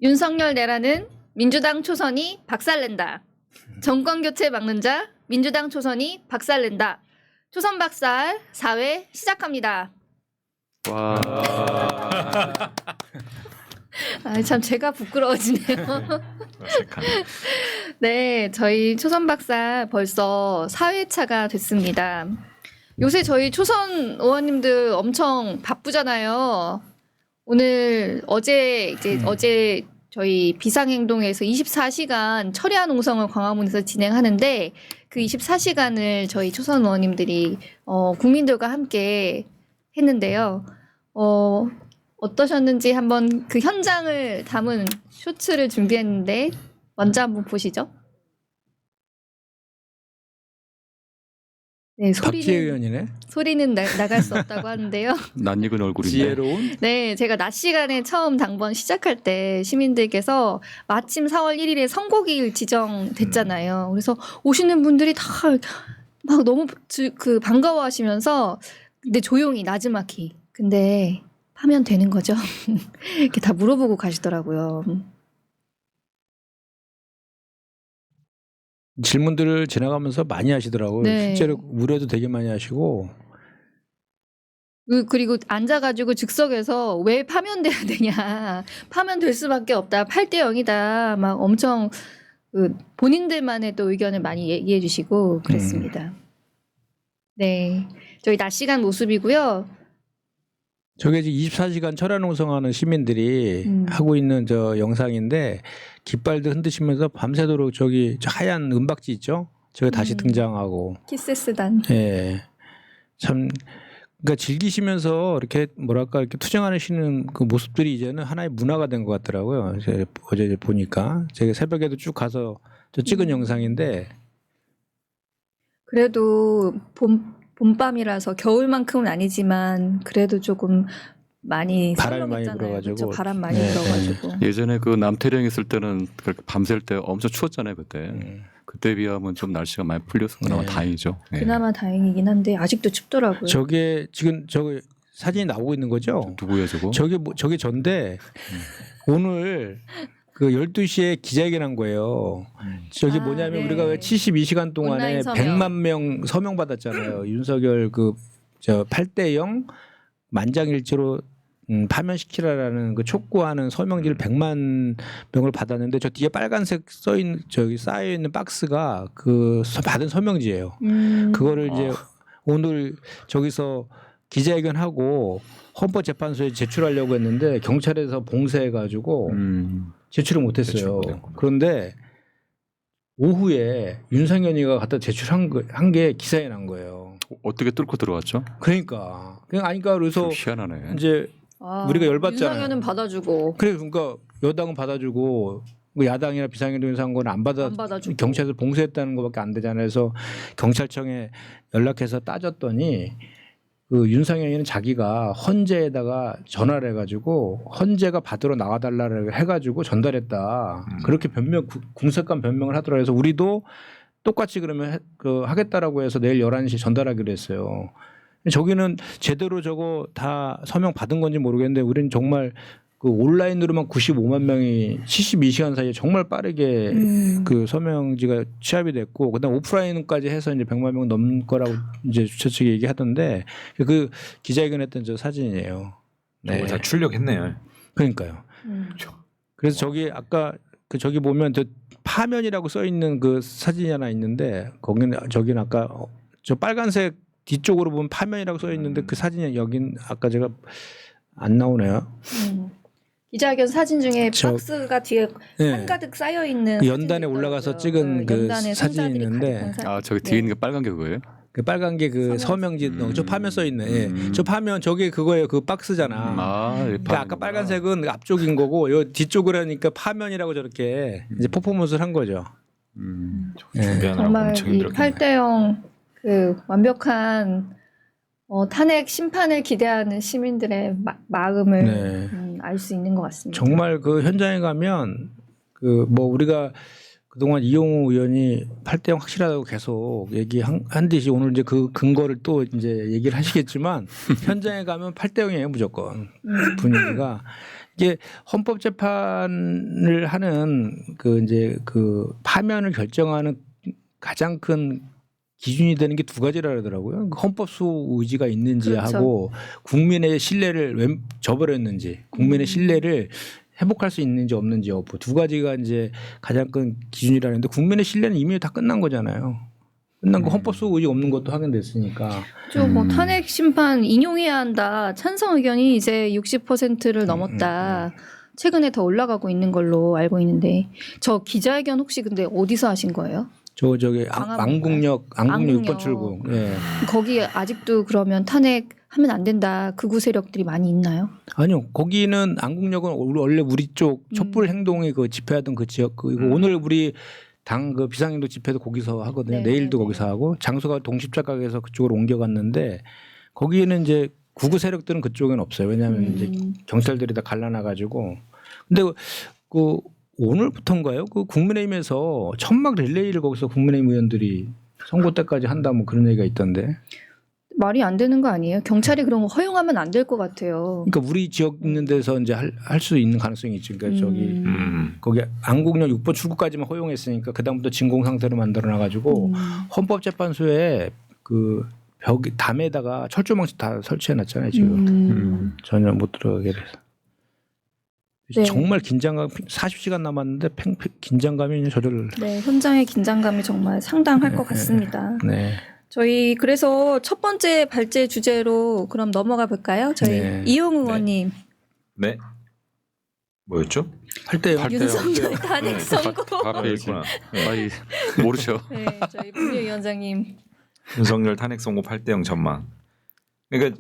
윤석열 내라는 민주당 초선이 박살낸다. 정권교체 막는 자 민주당 초선이 박살낸다. 초선 박살 4회 시작합니다. 와. 아, 참 제가 부끄러워지네요. 네, 저희 초선 박살 벌써 4회차가 됐습니다. 요새 저희 초선 의원님들 엄청 바쁘잖아요. 어제 저희 비상행동에서 24시간 철야 농성을 광화문에서 진행하는데 그 24시간을 저희 초선 의원님들이 국민들과 함께 했는데요. 어떠셨는지 한번 그 현장을 담은 쇼츠를 준비했는데 먼저 한번 보시죠. 네, 박지혜 의원이네. 소리는 나갈 수 없다고 하는데요. 낯익은 얼굴인데. 지혜로운. 네, 제가 낮 시간에 처음 당번 시작할 때 시민들께서 마침 4월 1일에 선거기일 지정됐잖아요. 그래서 오시는 분들이 다 막 너무 반가워하시면서 근데 조용히 나지막히 근데 하면 되는 거죠? 이렇게 다 물어보고 가시더라고요. 질문들을 지나가면서 많이 하시더라고요. 네. 실제로 우려도 되게 많이 하시고. 그리고 앉아가지고 즉석에서 왜 파면돼야 되냐. 파면될 수밖에 없다. 8대 0이다. 막 엄청 본인들만의 또 의견을 많이 얘기해 주시고 그랬습니다. 네. 저희 낮 시간 모습이고요. 저게 지금 24시간 철야농성하는 시민들이 하고 있는 저 영상인데 깃발도 흔드시면서 밤새도록 저기 저 하얀 은박지 있죠? 저게 다시 등장하고. 키세스단. 예. 참 그러니까 즐기시면서 이렇게 뭐랄까 이렇게 투쟁하시는 그 모습들이 이제는 하나의 문화가 된 것 같더라고요. 어제 보니까 제가 새벽에도 쭉 가서 저 찍은 영상인데 그래도 봄밤이라서 겨울만큼은 아니지만 그래도 조금 많이 바람이 많이 썰렁했잖아요. 불어가지고. 그쵸? 바람 많이 네, 불어가지고. 예전에 그 남태령 있을 때는 그렇게 밤샐 때 엄청 추웠잖아요 그때. 그때 비하면 좀 날씨가 많이 풀려서 그나마 네. 다행이죠. 예. 그나마 다행이긴 한데 아직도 춥더라고요. 저게 지금 저거 사진이 나오고 있는 거죠? 누구예요 저거? 저게 전데 오늘 그 12시에 기자회견한 거예요. 저게 뭐냐면 네. 우리가 왜 72시간 동안에 온라인 서명. 100만 명 서명 받았잖아요. 윤석열 그 저 8대 0 만장일치로 파면시키라라는 그 촉구하는 서명지를 100만 명을 받았는데 저 뒤에 빨간색 저기 쌓여 있는 박스가 그 받은 서명지예요. 그거를 이제 오늘 저기서 기자회견하고 헌법재판소에 제출하려고 했는데 경찰에서 봉쇄해가지고 제출을 못했어요. 그런데 오후에 윤상현이가 갖다 제출한 게 기사에 난 거예요. 어떻게 뚫고 들어왔죠? 그러니까 그래서 좀 희한하네. 이제 우리가 열받잖아요. 윤상현은 받아주고 그러니까 여당은 받아주고 야당이나 비상행동에서 한 건 안 받아주고. 경찰에서 봉쇄했다는 것밖에 안 되잖아요. 그래서 경찰청에 연락해서 따졌더니 그 윤상현이는 자기가 헌재에다가 전화를 해가지고 헌재가 받으러 나와달라고 해가지고 전달했다. 그렇게 궁색한 변명을 하더라고요. 그래서 우리도 똑같이 그러면 하겠다라고 해서 내일 11시 전달하기로 했어요. 저기는 제대로 저거 다 서명 받은 건지 모르겠는데 우리는 정말 그 온라인으로만 95만 명이 72시간 사이에 정말 빠르게 그 서명지가 취합이 됐고 그다음 오프라인까지 해서 이제 100만 명 넘는 거라고 이제 주최 측이 얘기하던데 그 기자회견했던 저 사진이에요. 네. 다 출력했네요. 그러니까요. 그래서 저기 아까 그 저기 보면 저 파면이라고 써 있는 그 사진이 하나 있는데 저기는 아까 저 빨간색 뒤쪽으로 보면 파면이라고 써 있는데 그 사진이 여긴 아까 제가 안 나오네요. 기자회견 사진 중에 박스가 뒤에 네. 한가득 쌓여 있는 그 연단에 올라가서 찍은 그 사진이 있는데 아 저기 뒤에 있는 게 빨간 게 그거예요? 그 빨간 게 그 서명지 저 파면 써 있네. 예. 저 파면 저게 그거예요. 그 박스잖아. 그러니까 아까 빨간색은 앞쪽인 거고 요 뒤쪽으로 하니까 파면이라고 저렇게 이제 퍼포먼스를 한 거죠. 준비하느라 정말 엄청 이 힘들었겠네. 8대 0 그 완벽한 탄핵 심판을 기대하는 시민들의 마음을 네. 알 수 있는 것 같습니다. 정말 그 현장에 가면 그 뭐 우리가 그동안 이용우 의원이 8대 0 확실하다고 계속 얘기한 듯이 오늘 이제 그 근거를 또 이제 얘기를 하시겠지만 현장에 가면 8대 0이에요 무조건 분위기가. 이제 헌법재판을 하는 그 이제 그 파면을 결정하는 가장 큰 기준이 되는 게 두 가지라 그러더라고요. 헌법 수호 의지가 있는지 그렇죠. 하고 국민의 신뢰를 왜 저버렸는지, 국민의 신뢰를 회복할 수 있는지 없는지 여부 두 가지가 이제 가장 큰 기준이라는데 국민의 신뢰는 이미 다 끝난 거잖아요. 끝난 거 헌법 수호 의지 없는 것도 확인됐으니까. 뭐 탄핵 심판 인용해야 한다 찬성 의견이 이제 60%를 넘었다. 최근에 더 올라가고 있는 걸로 알고 있는데 저 기자회견 혹시 근데 어디서 하신 거예요? 저기 광화문인가요? 안국역 안국역. 6번 출구. 예. 거기 아직도 그러면 탄핵 하면 안 된다 극우 세력들이 많이 있나요? 아니요. 거기는 안국역은 원래 우리 쪽 촛불 행동이 그 집회하던 그 지역 그리고 오늘 우리 당 그 비상행동 집회도 거기서 하거든요. 네, 내일도 네, 거기서 하고 장소가 동십자가에서 그쪽으로 옮겨갔는데 거기에는 이제 구구 세력들은 그쪽에는 없어요. 왜냐하면 이제 경찰들이 다 갈라놔가지고. 근데 그 오늘부터인가요? 그 국민의힘에서 천막 릴레이를 거기서 국민의힘 의원들이 선거 때까지 한다 뭐 그런 얘기가 있던데. 말이 안 되는 거 아니에요? 경찰이 그런 거 허용하면 안 될 것 같아요. 그러니까 우리 지역 있는 데서 이제 할 수 있는 가능성이 있죠. 그러니까 저기 거기 안국역 6번 출구까지만 허용했으니까 그다음부터 진공 상태로 만들어 놔가지고 헌법재판소에 그 벽 담에다가 철조망치 다 설치해 놨잖아요. 지금 전혀 못 들어가게 해서. 네. 정말 긴장감 40시간 남았는데 긴장감이 저를. 네, 현장의 긴장감이 정말 상당할 것 같습니다. 네. 저희 그래서 첫 번째 발제 주제로 그럼 넘어가 볼까요? 저희 네. 이용 의원님 네. 뭐였죠? 8대0. 윤석열 탄핵 선고. 바로 읽구나. 아이 모르죠. 네, 저희 분류위원장님. 윤석열 탄핵 선고 8대0 전망. 그러니까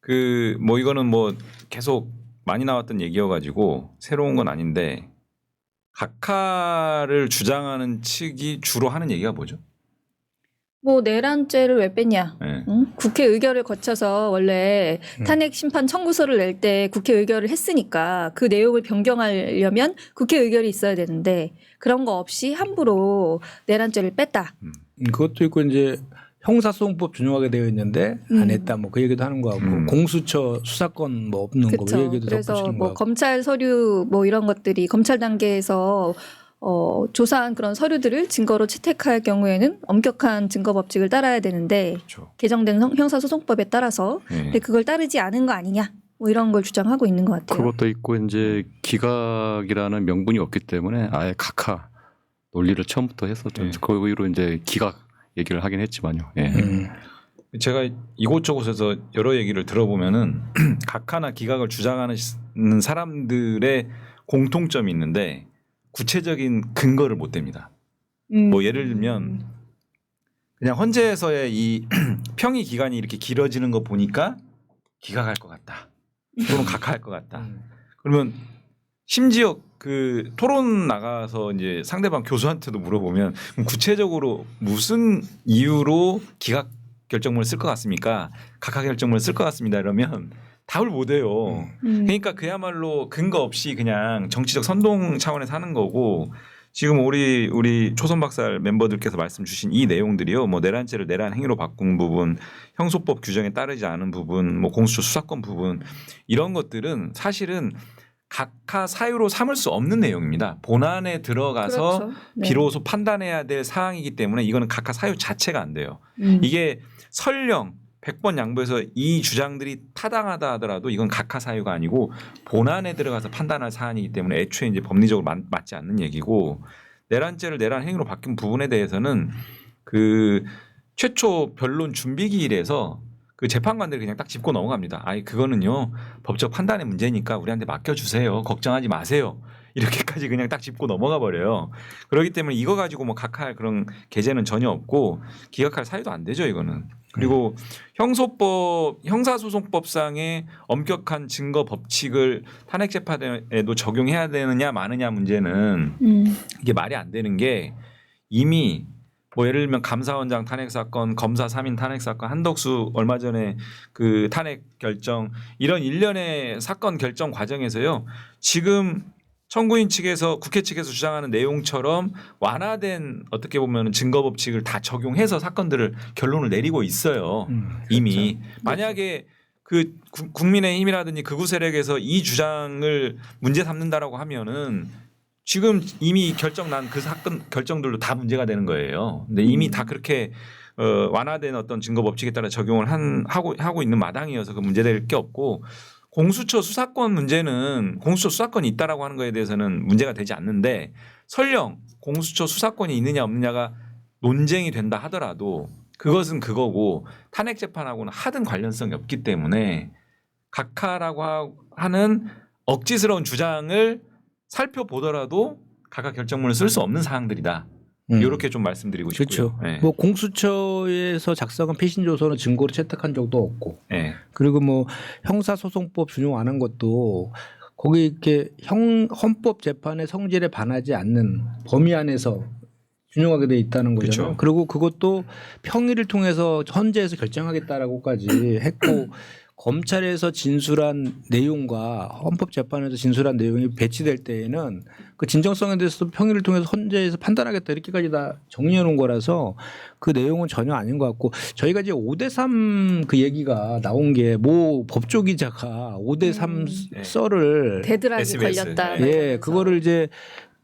그 뭐 이거는 뭐 계속 많이 나왔던 얘기여가지고 새로운 건 아닌데 각하를 주장하는 측이 주로 하는 얘기가 뭐죠? 뭐 내란죄를 왜 뺐냐? 네. 응? 국회 의결을 거쳐서 원래 탄핵 심판 청구서를 낼 때 국회 의결을 했으니까 그 내용을 변경하려면 국회 의결이 있어야 되는데 그런 거 없이 함부로 내란죄를 뺐다. 그것도 있고 이제 형사소송법 준용하게 되어 있는데 안 했다 뭐 그 얘기도 하는 거하고 공수처 수사권 뭐 없는 거 그렇죠. 그 얘기도 그래서 덧붙이는 뭐 거하고. 검찰 서류 뭐 이런 것들이 검찰 단계에서 조사한 그런 서류들을 증거로 채택할 경우에는 엄격한 증거 법칙을 따라야 되는데 그렇죠. 개정된 형사소송법에 따라서 네. 근데 그걸 따르지 않은 거 아니냐 뭐 이런 걸 주장하고 있는 것 같아요. 그것도 있고 이제 기각이라는 명분이 없기 때문에 아예 각하 논리를 처음부터 해서 좀 그 이후로 이제 기각 얘기를 하긴 했지만요. 예. 제가 이곳저곳에서 여러 얘기를 들어보면은 각하나 기각을 주장하는 사람들의 공통점이 있는데 구체적인 근거를 못 댑니다. 뭐 예를 들면 그냥 헌재에서의 이 평의 기간이 이렇게 길어지는 거 보니까 기각할 것 같다. 또는 각하할 것 같다. 그러면 심지어 그 토론 나가서 이제 상대방 교수한테도 물어보면 그럼 구체적으로 무슨 이유로 기각 결정문을 쓸 것 같습니까? 각하 결정문을 쓸 것 같습니다. 이러면 답을 못 해요. 그러니까 그야말로 근거 없이 그냥 정치적 선동 차원에서 하는 거고 지금 우리 초선박살 멤버들께서 말씀 주신 이 내용들이요. 뭐 내란죄를 내란 행위로 바꾼 부분, 형소법 규정에 따르지 않은 부분, 뭐 공수처 수사권 부분 이런 것들은 사실은 각하 사유로 삼을 수 없는 내용입니다. 본안에 들어가서 그렇죠. 네. 비로소 판단해야 될 사항이기 때문에 이거는 각하 사유 자체가 안 돼요. 이게 설령 100번 양보해서 이 주장들이 타당하다 하더라도 이건 각하 사유가 아니고 본안에 들어가서 판단할 사안이기 때문에 애초에 이제 법리적으로 맞지 않는 얘기고 내란죄를 내란 행위로 바뀐 부분에 대해서는 그 최초 변론 준비기일에서 그 재판관들이 그냥 딱 짚고 넘어갑니다. 아이 그거는요 법적 판단의 문제니까 우리한테 맡겨주세요. 걱정하지 마세요. 이렇게까지 그냥 딱 짚고 넘어가 버려요. 그렇기 때문에 이거 가지고 뭐 각하할 그런 계제는 전혀 없고 기각할 사유도 안 되죠 이거는. 그리고 형사소송법상의 엄격한 증거 법칙을 탄핵 재판에도 적용해야 되느냐 마느냐 문제는 이게 말이 안 되는 게 이미 뭐 예를 들면 감사원장 탄핵 사건, 검사 3인 탄핵 사건, 한덕수 얼마 전에 그 탄핵 결정 이런 일련의 사건 결정 과정에서요. 지금 청구인 측에서 국회 측에서 주장하는 내용처럼 완화된 어떻게 보면 증거 법칙을 다 적용해서 사건들을 결론을 내리고 있어요. 이미 만약에 그 국민의힘이라든지 극우 세력에서 이 주장을 문제 삼는다라고 하면은 지금 이미 결정 난 그 사건 결정들도 다 문제가 되는 거예요. 근데 이미 다 그렇게 완화된 어떤 증거 법칙에 따라 적용을 하고 있는 마당이어서 그 문제될 게 없고 공수처 수사권 문제는 공수처 수사권이 있다라고 하는 거에 대해서는 문제가 되지 않는데 설령 공수처 수사권이 있느냐 없느냐가 논쟁이 된다 하더라도 그것은 그거고 탄핵 재판하고는 하등 관련성이 없기 때문에 각하라고 하는 억지스러운 주장을 살펴보더라도 각하 결정문을 쓸 수 없는 사항들이다. 이렇게 좀 말씀드리고 싶고요. 그렇죠. 네. 뭐 공수처에서 작성한 피신 조서는 증거로 채택한 적도 없고, 네. 그리고 뭐 형사소송법 준용 안 한 것도 거기 이렇게 헌법 재판의 성질에 반하지 않는 범위 안에서 준용하게 돼 있다는 거잖아요. 그렇죠. 그리고 그것도 평의를 통해서 헌재에서 결정하겠다라고까지 했고 검찰에서 진술한 내용과 헌법재판에서 진술한 내용이 배치될 때에는 그 진정성에 대해서 평의를 통해서 헌재에서 판단하겠다 이렇게까지 다 정리해 놓은 거라서 그 내용은 전혀 아닌 것 같고 저희가 이제 5대3 그 얘기가 나온 게 뭐 법조 기자가 5대3 썰을 대드락이 SBS. 걸렸다. 예, 그거를 이제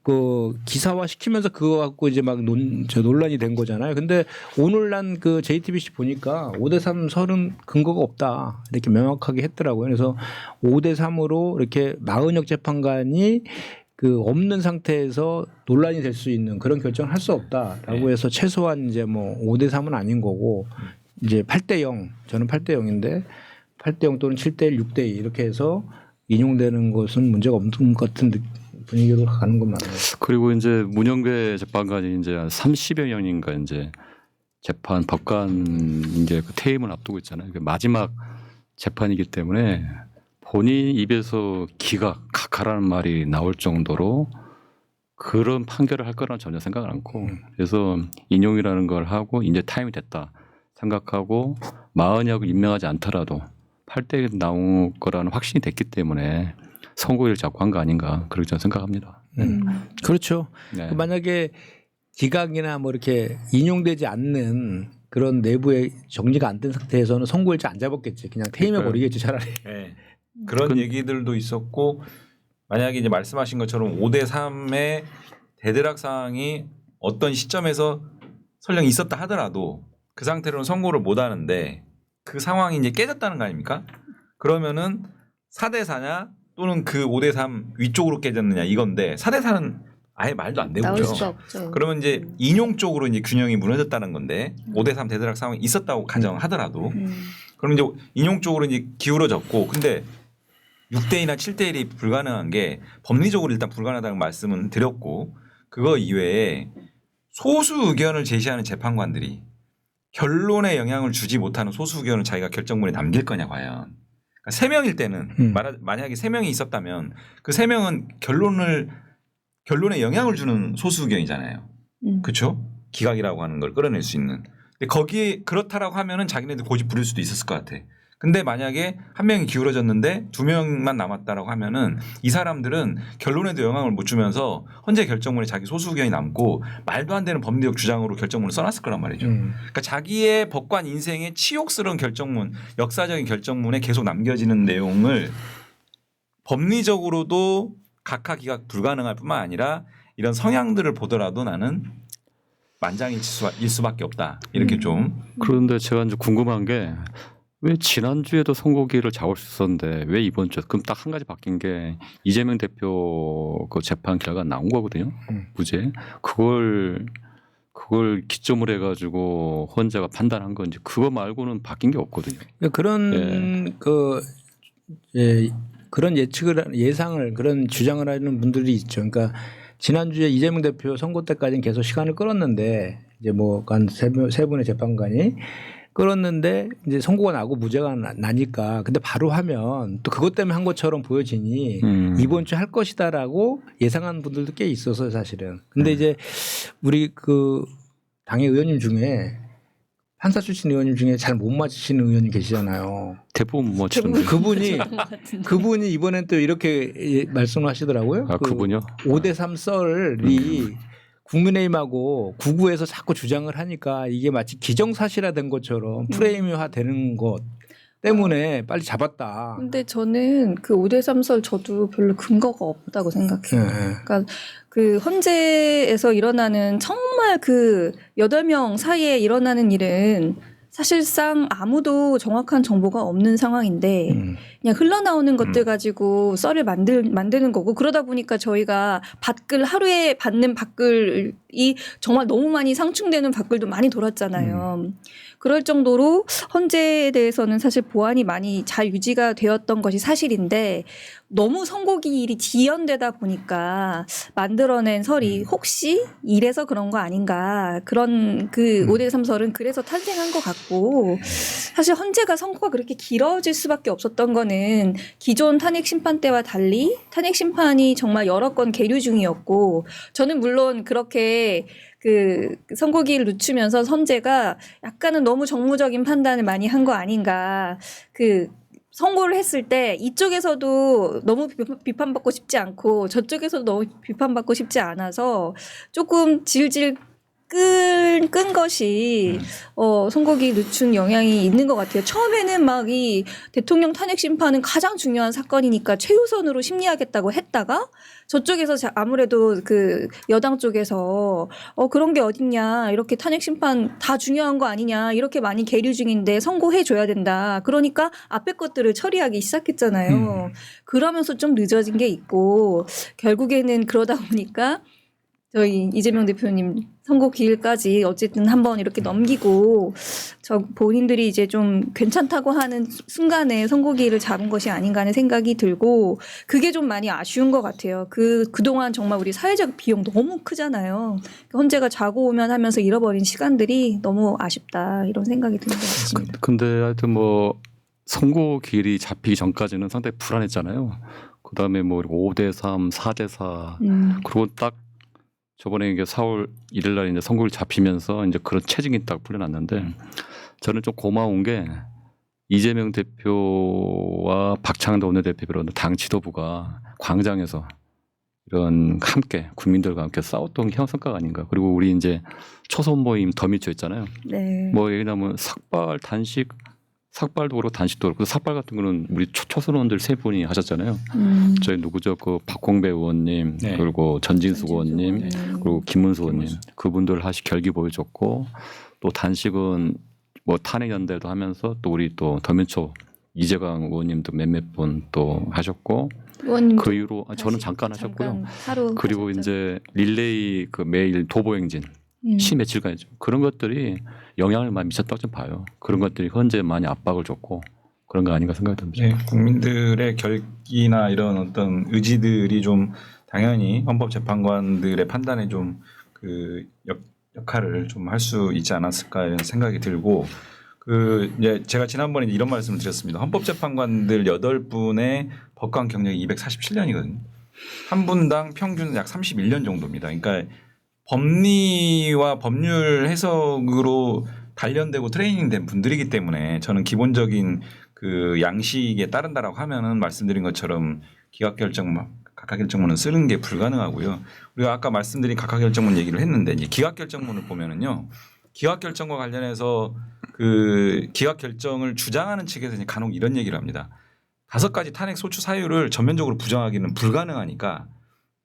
그 기사화 시키면서 그거 갖고 이제 막 논란이 된 거잖아요. 근데 오늘 난 그 JTBC 보니까 5대3 설은 근거가 없다. 이렇게 명확하게 했더라고요. 그래서 5대3으로 이렇게 마은혁 재판관이 그 없는 상태에서 논란이 될 수 있는 그런 결정을 할 수 없다라고 해서 최소한 이제 뭐 5대3은 아닌 거고 이제 8대0 저는 8대0인데 8대0 또는 7대1, 6대2 이렇게 해서 인용되는 것은 문제가 없는 것 같은 분위기로 가는 건 맞아요. 그리고 이제 문영배 재판관이 이제 한 30여 년인가 이제 재판 법관 이제 그 퇴임을 앞두고 있잖아요. 마지막 재판이기 때문에 본인 입에서 기각, 각하라는 말이 나올 정도로 그런 판결을 할 거라는 전혀 생각을 않고 그래서 인용이라는 걸 하고 이제 타임이 됐다 생각하고 마흔역을 임명하지 않더라도 8대 나올 거라는 확신이 됐기 때문에 선고일을 잡고 한 거 아닌가 그렇게 저는 생각합니다. 그렇죠. 네. 만약에 기각이나 뭐 이렇게 인용되지 않는 그런 내부의 정리가 안 된 상태에서는 선고일자 안 잡았겠지. 그냥 퇴임해 버리겠지 차라리. 네. 그런 얘기들도 있었고 만약에 이제 말씀하신 것처럼 5대3의 대드락 사항이 어떤 시점에서 설령 있었다 하더라도 그 상태로는 선고를 못 하는데 그 상황이 이제 깨졌다는 거 아닙니까? 그러면은 4대4냐 또는 그 5대3 위쪽으로 깨졌느냐 이건데 4대4는 아예 말도 안 나올 되고요. 수가 없죠. 그러면 이제 인용 쪽으로 이제 균형이 무너졌다는 건데 5대3 대드락 상황이 있었다고 가정하더라도 그럼 이제 인용 쪽으로 이제 기울어졌고 근데 6대2나 7대1이 불가능한 게 법리적으로 일단 불가능하다는 말씀은 드렸고 그거 이외에 소수 의견을 제시하는 재판관들이 결론에 영향을 주지 못하는 소수 의견을 자기가 결정문에 남길 거냐 과연. 그러니까 3명일 때는 만약에 3명이 있었다면 그 3명은 결론에 영향을 주는 소수 의견이잖아요. 그렇죠? 기각이라고 하는 걸 끌어낼 수 있는. 근데 거기에 그렇다라고 하면은 자기네들 고집 부릴 수도 있었을 것 같아. 근데 만약에 한 명이 기울어졌는데 2명만 남았다라고 하면은 이 사람들은 결론에도 영향을 못 주면서 헌재 결정문에 자기 소수 의견이 남고 말도 안 되는 법리적 주장으로 결정문을 써놨을 거란 말이죠. 그러니까 자기의 법관 인생의 치욕스러운 결정문, 역사적인 결정문에 계속 남겨지는 내용을 법리적으로도 각하 기각 불가능할 뿐만 아니라 이런 성향들을 보더라도 나는 만장일 수밖에 없다. 이렇게 좀. 그런데 제가 이제 궁금한 게 왜 지난주에도 선고기일을 잡을 수 있었는데 왜 이번 주에 그럼 딱 한 가지 바뀐 게 이재명 대표 그 재판 결과가 나온 거거든요. 무죄. 그걸 기점으로 해가지고 헌재가 판단한 건지 그거 말고는 바뀐 게 없거든요. 그런 그런 예상을 그런 주장을 하는 분들이 있죠. 그러니까 지난주에 이재명 대표 선고 때까지는 계속 시간을 끌었는데 이제 뭐 한 세 분의 재판관이 끌었는데 이제 선고가 나고 무죄가 나니까 근데 바로 하면 또 그것 때문에 한 것처럼 보여지니 이번 주 할 것이다라고 예상한 분들도 꽤 있어서 사실은. 근데 이제 우리 그 당의 의원님 중에 판사 출신 의원님 중에 잘 못 맞히시는 의원님 계시잖아요. 대부분 못 맞추는데. 그분이 이번엔 또 이렇게 말씀을 하시더라고요. 아, 그분요? 5대3 썰이 국민의힘하고 구구에서 자꾸 주장을 하니까 이게 마치 기정사실화된 것처럼 프레임화 되는 것. 때문에 빨리 잡았다. 근데 저는 그 5대3설 저도 별로 근거가 없다고 생각해요. 그러니까 그 헌재에서 일어나는 정말 그 8명 사이에 일어나는 일은 사실상 아무도 정확한 정보가 없는 상황인데 그냥 흘러나오는 것들 가지고 썰을 만드는 거고 그러다 보니까 저희가 밖을 하루에 받는 밖을이 정말 너무 많이 상충되는 밖을도 많이 돌았잖아요. 그럴 정도로 헌재에 대해서는 사실 보안이 많이 잘 유지가 되었던 것이 사실인데 너무 선고기일이 지연되다 보니까 만들어낸 설이 혹시 이래서 그런 거 아닌가 그런 그 5대3설은 그래서 탄생한 것 같고 사실 헌재가 선고가 그렇게 길어질 수밖에 없었던 거는 기존 탄핵 심판 때와 달리 탄핵 심판이 정말 여러 건 계류 중이었고 저는 물론 그렇게 그 선고기를 늦추면서 헌재가 약간은 너무 정무적인 판단을 많이 한 거 아닌가 그 선고를 했을 때 이쪽에서도 너무 비판받고 싶지 않고 저쪽에서도 너무 비판받고 싶지 않아서 조금 질질 끈 것이 선고기 늦춘 영향이 있는 것 같아요. 처음에는 막 이 대통령 탄핵 심판은 가장 중요한 사건이니까 최우선으로 심리하겠다고 했다가 저쪽에서 아무래도 그 여당 쪽에서 그런 게 어딨냐 이렇게 탄핵 심판 다 중요한 거 아니냐 이렇게 많이 계류 중인데 선고해 줘야 된다. 그러니까 앞에 것들을 처리하기 시작했잖아요. 그러면서 좀 늦어진 게 있고 결국에는 그러다 보니까 저희 이재명 대표님 선고 기일까지 어쨌든 한번 이렇게 넘기고 저 본인들이 이제 좀 괜찮다고 하는 순간에 선고 기일을 잡은 것이 아닌가 하는 생각이 들고 그게 좀 많이 아쉬운 것 같아요. 그동안 정말 우리 사회적 비용 너무 크잖아요. 헌재가 자고 오면 하면서 잃어버린 시간들이 너무 아쉽다 이런 생각이 드는 것 같습니다. 근데 하여튼 뭐 선고 기일이 잡히기 전까지는 상당히 불안했잖아요. 그다음에 뭐 5대3, 4대4 그리고 딱 저번에 이게 4월 1일 날 이제 선고를 잡히면서 이제 그런 체증이 딱 풀려났는데 저는 좀 고마운 게 이재명 대표와 박창대 원내대표 이런 당 지도부가 광장에서 이런 함께 국민들과 함께 싸웠던 게 성과가 아닌가. 그리고 우리 이제 초선 모임 더 미쳐 있잖아요. 네. 뭐 예를 들면 삭발 단식 삭발도 그렇고 단식도 그렇고 삭발 같은 거는 우리 초선원들 세 분이 하셨잖아요. 저희 누구죠? 그 박홍배 의원님 네. 그리고 전진수 의원님 그리고 김문수 의원님 그분들 하시 결기 보여줬고 또 단식은 뭐 탄핵 연대도 하면서 또 우리 또 더민초 이재강 의원님도 몇몇 분 또 하셨고 그 이후로 저는 잠깐 하셨고요. 하루 그리고 하셨죠. 이제 릴레이 그 매일 도보행진 시 며칠간이죠. 그런 것들이 영향을 많이 미쳤다고 좀 봐요. 그런 것들이 현재 많이 압박을 줬고 그런 거 아닌가 생각이 듭니다. 네, 국민들의 결기나 이런 어떤 의지들이 좀 당연히 헌법재판관들의 판단에 좀 그 역할을 좀 할 수 있지 않았을까 이런 생각이 들고 그 이제 제가 지난번에 이런 말씀을 드렸습니다. 헌법재판관들 8분의 법관 경력이 247년이거든요. 한 분당 평균 약 31년 정도입니다. 그러니까 법리와 법률 해석으로 단련되고 트레이닝된 분들이기 때문에 저는 기본적인 그 양식에 따른다라고 하면은 말씀드린 것처럼 각하결정문은 쓰는 게 불가능하고요. 우리가 아까 말씀드린 각하결정문 얘기를 했는데 이제 기각결정문을 보면은요. 기각결정과 관련해서 그 기각결정을 주장하는 측에서 이제 간혹 이런 얘기를 합니다. 5가지 탄핵 소추 사유를 전면적으로 부정하기는 불가능하니까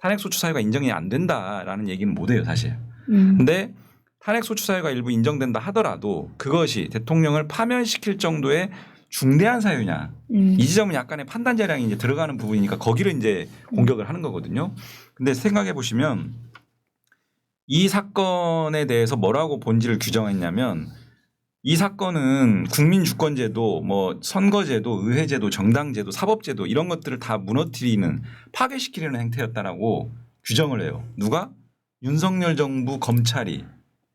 탄핵 소추 사유가 인정이 안 된다라는 얘기는 못 해요, 사실. 근데 탄핵 소추 사유가 일부 인정된다 하더라도 그것이 대통령을 파면시킬 정도의 중대한 사유냐. 이 지점은 약간의 판단 재량이 이제 들어가는 부분이니까 거기를 이제 공격을 하는 거거든요. 근데 생각해 보시면 이 사건에 대해서 뭐라고 본질을 규정했냐면 이 사건은 국민주권제도, 뭐 선거제도, 의회제도, 정당제도, 사법제도 이런 것들을 다 무너뜨리는 파괴시키려는 행태였다라고 규정을 해요. 누가? 윤석열 정부 검찰이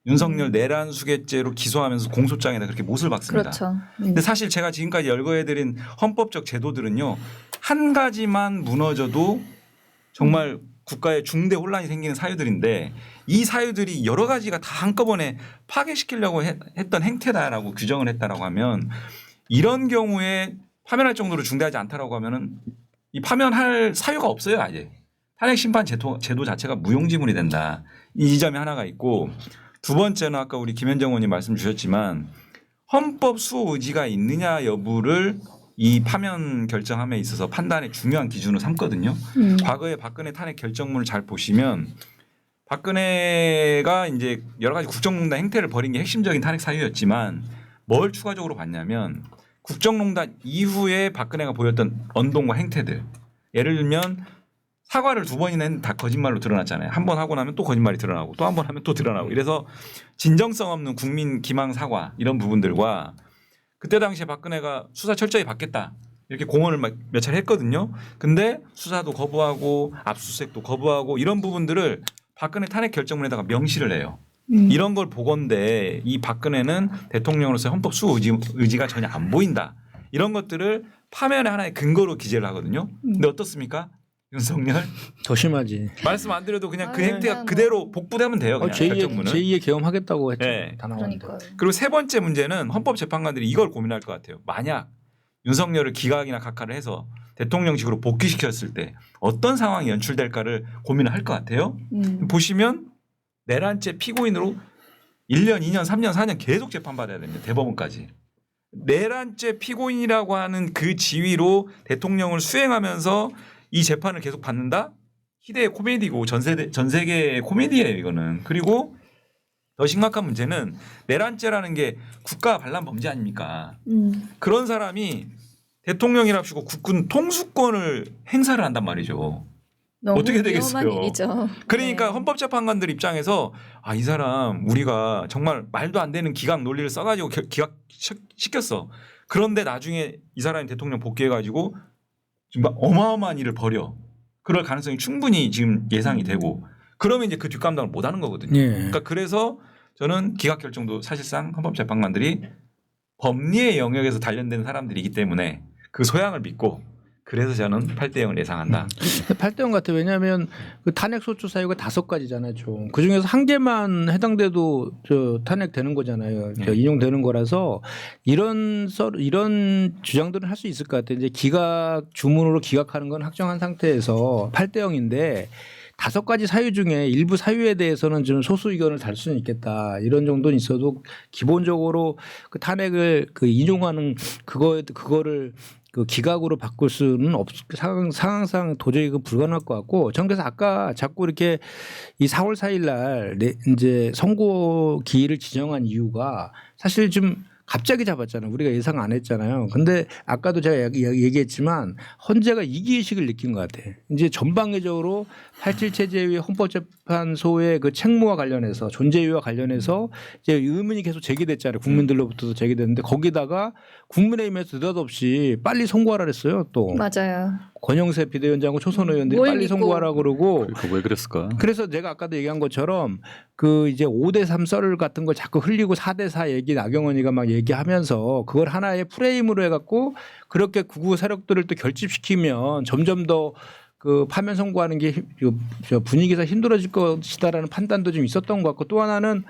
윤석열 내란 수괴죄로 기소하면서 공소장에다 그렇게 못을 박습니다. 그렇죠. 근데 사실 제가 지금까지 열거해드린 헌법적 제도들은요. 한 가지만 무너져도 정말 국가에 중대 혼란이 생기는 사유들인데 이 사유들이 여러 가지가 다 한꺼번에 파괴시키려고 했던 행태다라고 규정을 했다라고 하면 이런 경우에 파면할 정도로 중대하지 않다라고 하면은 이 파면할 사유가 없어요. 아예. 탄핵 심판 제도 자체가 무용지물이 된다. 이 지점이 하나가 있고 두 번째는 아까 우리 김현정 의원님 말씀 주셨지만 헌법 수호 의지가 있느냐 여부를 이 파면 결정함에 있어서 판단의 중요한 기준으로 삼거든요. 과거에 박근혜 탄핵 결정문을 잘 보시면 박근혜가 이제 여러 가지 국정농단 행태를 벌인 게 핵심적인 탄핵 사유였지만 뭘 추가적으로 봤냐면 국정농단 이후에 박근혜가 보였던 언동과 행태들, 예를 들면 사과를 2번이나 했는데 다 거짓말로 드러났잖아요. 한 번 하고 나면 또 거짓말이 드러나고 또 한 번 하면 또 드러나고 이래서 진정성 없는 국민 기망 사과 이런 부분들과 그때 당시에 박근혜가 수사 철저히 받겠다 이렇게 공언을 몇 차례 했거든요. 근데 수사도 거부하고 압수수색도 거부하고 이런 부분들을 박근혜 탄핵 결정문에다가 명시를 해요. 이런 걸 보건대 이 박근혜는 대통령으로서의 헌법 수호 의지가 전혀 안 보인다. 이런 것들을 파면의 하나의 근거로 기재를 하거든요. 근데 어떻습니까? 윤석열 더 심하지. 말씀 안 드려도 그냥 그 아유, 행태가 그냥 그대로 복부되면 돼요. 그냥 결정문은. 제2의 계엄하겠다고 했죠. 네. 다 나왔는데. 그러니까요. 그리고 세 번째 문제는 헌법재판관들이 이걸 고민할 것 같아요. 만약 윤석열을 기각이나 각하를 해서 대통령직으로 복귀시켰을 때 어떤 상황이 연출될까를 고민을 할 것 같아요. 보시면 내란죄 피고인으로 1년, 2년, 3년, 4년 계속 재판받아야 됩니다. 대법원까지. 내란죄 피고인이라고 하는 그 지위로 대통령을 수행하면서 이 재판을 계속 받는다? 희대의 코미디고 전 세계의 코미디예요, 이거는. 그리고 더 심각한 문제는 내란죄라는 게 국가 반란 범죄 아닙니까? 그런 사람이 대통령이랍시고 국군 통수권을 행사를 한단 말이죠. 너무 어떻게 되겠어요? 위험한 일이죠. 그러니까 네. 헌법재판관들 입장에서 아, 이 사람 우리가 정말 말도 안 되는 기각 논리를 써가지고 기각시켰어. 그런데 나중에 이 사람이 대통령 복귀해가지고 정말 어마어마한 일을 벌여. 그럴 가능성이 충분히 지금 예상이 되고 그러면 이제 그 뒷감당을 못 하는 거거든요. 예. 그러니까 그래서 저는 기각 결정도 사실상 헌법재판관들이 법리의 영역에서 단련된 사람들이기 때문에 그 소양을 믿고 그래서 저는 8대0을 예상한다. 8대0 같아요. 왜냐하면 그 탄핵 소추 사유가 5가지잖아요. 총. 그 중에서 한 개만 해당돼도 탄핵되는 거잖아요. 인용되는 거라서 이런 주장들은 할 수 있을 것 같아요. 이제 기각 주문으로 기각하는 건 확정한 상태에서 8대0인데 5가지 사유 중에 일부 사유에 대해서는 좀 소수 의견을 달 수는 있겠다. 이런 정도는 있어도 기본적으로 그 탄핵을 그 인용하는 그거를 그 기각으로 바꿀 수는 상황상 도저히 그 불가능할 것 같고, 전 그래서 아까 자꾸 이렇게 이 4월 4일 날 이제 선고 기일을 지정한 이유가 사실 좀 갑자기 잡았잖아요. 우리가 예상 안 했잖아요. 근데 아까도 제가 얘기했지만 헌재가 이기의식을 느낀 것 같아요. 이제 전방위적으로 87 체제의 헌법재판소의 그 책무와 관련해서 존재이유와 관련해서 이제 의문이 계속 제기됐잖아요. 국민들로부터도 제기됐는데 거기다가 국민의힘에서 느닷없이 빨리 선고하라 그랬어요. 또 맞아요. 권영세 비대위원장하고 초선 의원들이 뭘 빨리 믿고. 선고하라 그러고 그러니까 왜 그랬을까? 그래서 제가 아까도 얘기한 것처럼 그 이제 5대3 썰을 같은 걸 자꾸 흘리고 4대4 얘기 나경원이가 막 얘기하면서 그걸 하나의 프레임으로 해갖고 그렇게 극우 세력들을 또 결집시키면 점점 더 그 파면 선고하는 게 분위기가 힘들어질 것이다라는 판단도 좀 있었던 것 같고, 또 하나는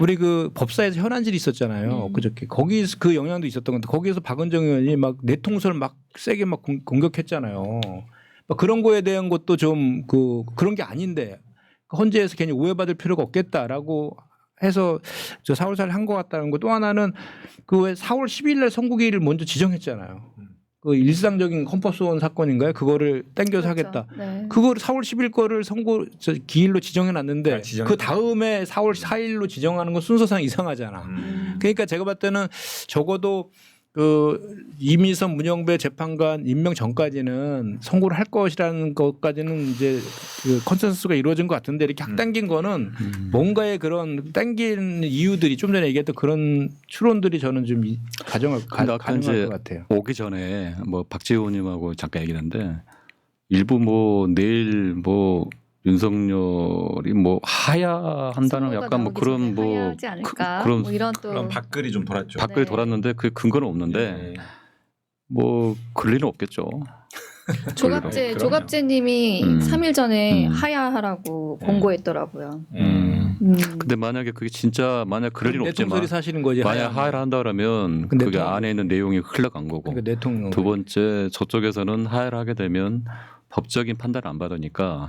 우리 그 법사에서 현안질이 있었잖아요. 그저께 거기서 그 영향도 있었던 건데 거기에서 박은정 의원이 막 내통설 막 세게 막 공격했잖아요. 막 그런 거에 대한 것도 좀 그런 게 아닌데 헌재에서 괜히 오해받을 필요가 없겠다라고 해서 저 4월 4일 한 것 같다는 거. 또 하나는 그 왜 4월 10일 날 선고기일을 먼저 지정했잖아요. 그 일상적인 헌법소원 사건인가요? 그거를 땡겨서 그렇죠. 하겠다. 네. 그걸 4월 10일 거를 기일로 지정해 놨는데 아, 지정했다. 그 다음에 4월 4일로 지정하는 건 순서상 이상하잖아. 그러니까 제가 봤을 때는 적어도 그 이미선 문영배 재판관 임명 전까지는 선고를 할 것이라는 것까지는 이제 그 컨센서스가 이루어진 것 같은데 이렇게 당긴 거는 뭔가의 그런 당긴 이유들이 좀 전에 얘기했던 그런 추론들이 저는 좀 근데 아까 가능할 이제 것 같아요. 오기 전에 뭐 박지호님하고 잠깐 얘기했는데 일부 뭐 내일 뭐 윤석열이 뭐 하야한다는 선거가 약간 뭐 나오기 그런 전에 뭐 하야하지 않을까? 그런 뭐 이런 또 그런 밖글이 좀 돌았죠. 밖을 네. 돌았는데 그 근거는 없는데 뭐 그럴 리는 없겠죠. 그럼요. 조갑제님이 3일 전에 음. 하야하라고 공고했더라고요. 근데 만약에 그게 진짜 만약 그럴 리는 없지만 내통설이 사실인 거지. 만약 하야를 한다 그러면 근데 그게 또- 안에 있는 내용이 흘러간 거고 그러니까 내통령. 두 번째 저쪽에서는 하야를 하게 되면 법적인 판단을 안 받으니까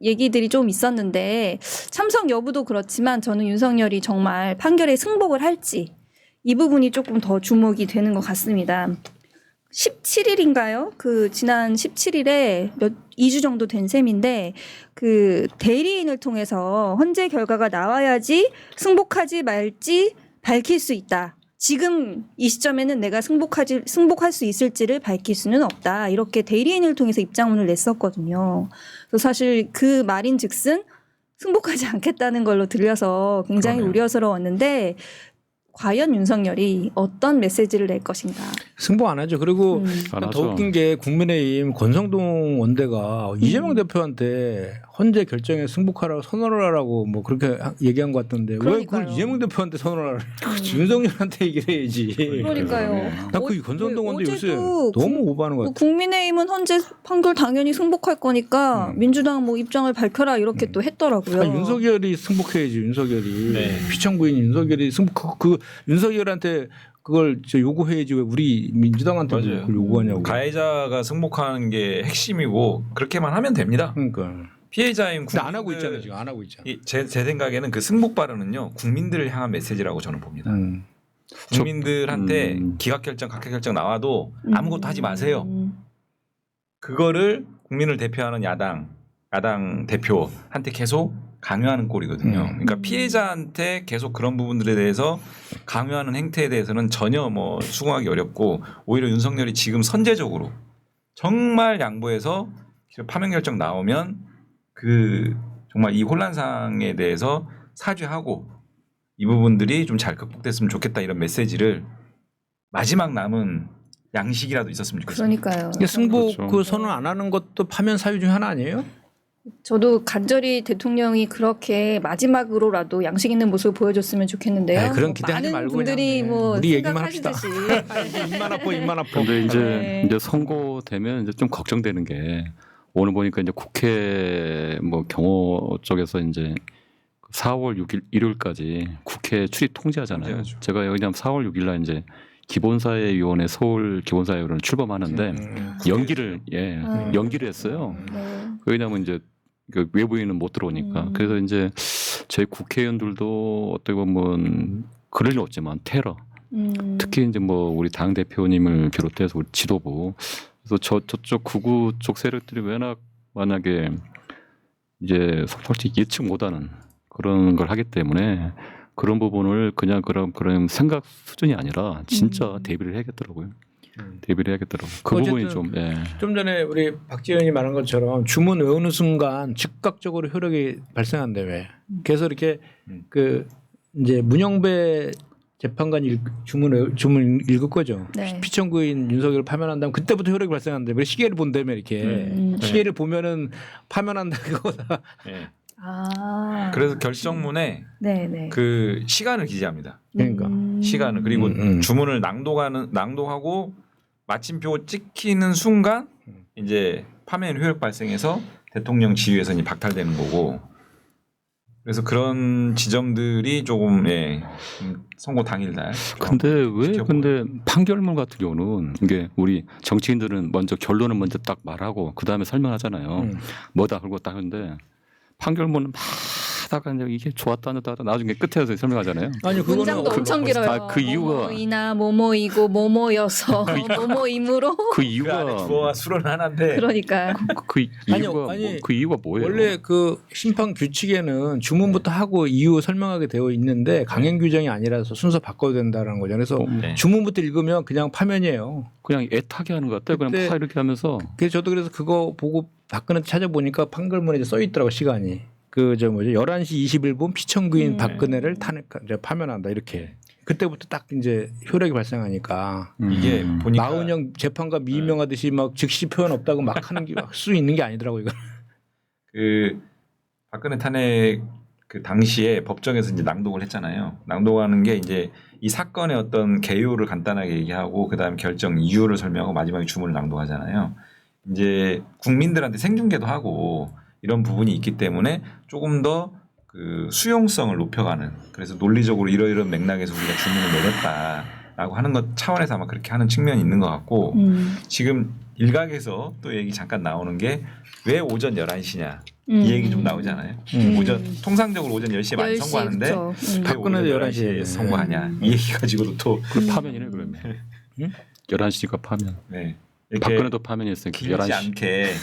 얘기들이 좀 있었는데 참석 여부도 그렇지만 저는 윤석열이 정말 판결에 승복을 할지 이 부분이 조금 더 주목이 되는 것 같습니다. 17일인가요? 그 지난 17일에 2주 정도 된 셈인데 그 대리인을 통해서 헌재 결과가 나와야지 승복하지 말지 밝힐 수 있다. 지금 이 시점에는 내가 승복할 수 있을지를 밝힐 수는 없다. 이렇게 대리인을 통해서 입장문을 냈었거든요. 그래서 사실 그 말인즉슨 승복하지 않겠다는 걸로 들려서 굉장히 그러네요. 우려스러웠는데 과연 윤석열이 어떤 메시지를 낼 것인가. 승복 안 하죠. 그리고 안 더 하죠. 웃긴 게 국민의힘 권성동 원대가 이재명 대표한테 헌재 결정에 승복하라고 선언을 하라고 뭐 그렇게 얘기한 것 같던데 왜 그러니까요. 그걸 이재명 대표한테 선언을 하라? 윤석열한테 얘기를 해야지. 그러니까요. 난그 권성동 원대 요새 어제도 너무 오버하는 것 뭐 같아. 국민의힘은 헌재 판결 당연히 승복할 거니까 민주당 뭐 입장을 밝혀라 이렇게 또 했더라고요. 아니, 윤석열이 승복해야지. 윤석열이 네. 피청구인 윤석열이 승복 그 윤석열한테 그걸 요구해야지 왜 우리 민주당한테 맞아요. 그걸 요구하냐고. 가해자가 승복하는 게 핵심이고 그렇게만 하면 됩니다. 그러니까. 피해자인 근데 안 하고 국민들 있잖아요. 지금 안 하고 있잖아. 제 생각에는 그 승복 발언은요 국민들을 향한 메시지라고 저는 봅니다. 국민들한테 기각 결정, 각하 결정 나와도 아무것도 하지 마세요. 그거를 국민을 대표하는 야당 대표한테 계속 강요하는 꼴이거든요. 그러니까 피해자한테 계속 그런 부분들에 대해서 강요하는 행태에 대해서는 전혀 뭐 수긍하기 어렵고 오히려 윤석열이 지금 선제적으로 정말 양보해서 파면 결정 나오면 그 정말 이 혼란상에 대해서 사죄하고 이 부분들이 좀 잘 극복됐으면 좋겠다 이런 메시지를 마지막 남은 양식이라도 있었으면 좋겠습니다. 그러니까요. 이게 승복 그렇죠. 그 선언 안 하는 것도 파면 사유 중 하나 아니에요? 저도 간절히 대통령이 그렇게 마지막으로라도 양식 있는 모습을 보여줬으면 좋겠는데요. 에이, 그런 뭐 기대하지 많은 말고 분들이 그냥, 뭐 우리 얘기만 합시다. 생각하시듯이 입만 아파. 근데 네. 이제 선고되면 이제 좀 걱정되는 게 오늘 보니까 이제 국회 뭐 경호 쪽에서 이제 4월 6일 일요일까지 국회 출입 통제하잖아요. 통제하죠. 제가 여기 4월 6일 날 이제 기본사회위원회 서울 기본사회위원회 출범하는데 연기를 연기를 했어요. 네. 왜냐하면 이제 그 외부인은 못 들어오니까. 그래서 이제 저희 국회의원들도 어떻게 보면 그럴 리 없지만 테러. 특히 이제 뭐 우리 당 대표님을 비롯해서 우리 지도부. 그래서 저쪽 구구 쪽 세력들이 워낙 만약에 이제 솔직히 예측 못하는 그런 걸 하기 때문에 그런 부분을 그냥 그런 생각 수준이 아니라 진짜 대비를 해야겠더라고요. 대비를 해야겠더라고요. 그 부분이 좀 좀 전에 우리 박지현이 말한 것처럼 주문 외우는 순간 즉각적으로 효력이 발생한대 왜? 그래서 이렇게 그 이제 문영배 재판관이 주문 읽을 거죠. 네. 피청구인 윤석열을 파면한다면 그때부터 효력이 발생한대. 왜 시계를 본다며 이렇게 시계를 보면은 파면한다 그거다. 네. 아. 그래서 결정문에 네네. 그 시간을 기재합니다. 그러니까. 시간을 그리고 주문을 낭독하고 마침표 찍히는 순간 이제 파면 효력 발생해서 대통령 지휘에서 이제 박탈되는 거고 그래서 그런 지점들이 조금 선고 당일날 근데 왜 지켜보고. 근데 판결문 같은 경우는 이게 우리 정치인들은 먼저 결론을 먼저 딱 말하고 그 다음에 설명하잖아요. 뭐다 그러고 딱 하는데 판결문은 막 하다가 이제 이게 좋았다 안 좋았다 나중에 끝에서 설명하잖아요. 아니 그거는 문장도 엄청 길어요. 아, 그 이유가 뭐뭐이나 뭐뭐이고 뭐뭐여서 뭐뭐이므로 그 그 안에 이유가 주어와 수로는 하나인데 그러니까 그 이유가 아니, 그 이유가 뭐예요? 원래 그 심판 규칙에는 주문부터 하고 이유 설명하게 되어 있는데 강행 규정이 아니라서 순서 바꿔야 된다는 거죠. 그래서 네. 주문부터 읽으면 그냥 파면이에요. 그냥 애타게 하는 것 같아요. 그냥 그때- 파 이렇게 하면서 그래서 저도 그래서 그거 보고 박근혜 찾아보니까 판결문에 이제 써 있더라고 시간이. 그 저 뭐죠 11시 21분 피청구인 박근혜를 이제 파면한다 이렇게. 그때부터 딱 이제 효력이 발생하니까 이게 보니까 마은영 재판관 미임명하듯이 막 즉시 표현 없다고 막 하는 게 수 있는 게 아니더라고 이거. 그 박근혜 탄핵 그 당시에 법정에서 이제 낭독을 했잖아요. 낭독하는 게 이제 이 사건의 어떤 개요를 간단하게 얘기하고 그다음 결정 이유를 설명하고 마지막에 주문을 낭독하잖아요. 이제 국민들한테 생중계도 하고 이런 부분이 있기 때문에 조금 더 그 수용성을 높여가는 그래서 논리적으로 이러이러한 맥락에서 우리가 주문을 내렸다라고 하는 것 차원에서 아마 그렇게 하는 측면이 있는 것 같고 지금 일각에서 또 얘기 잠깐 나오는 게 왜 오전 11시냐 이 얘기 좀 나오잖아요. 오전 통상적으로 오전 10시에 많이 10시, 선거하는데 그쵸. 왜 박근혜도 오전 11시에 11시에 선거하냐 이 얘기 가지고도 또 그 파면이네 그러면. 응? 11시니까 파면. 네. 이렇게 박근혜도 파면이었으니까 길지 11시. 않게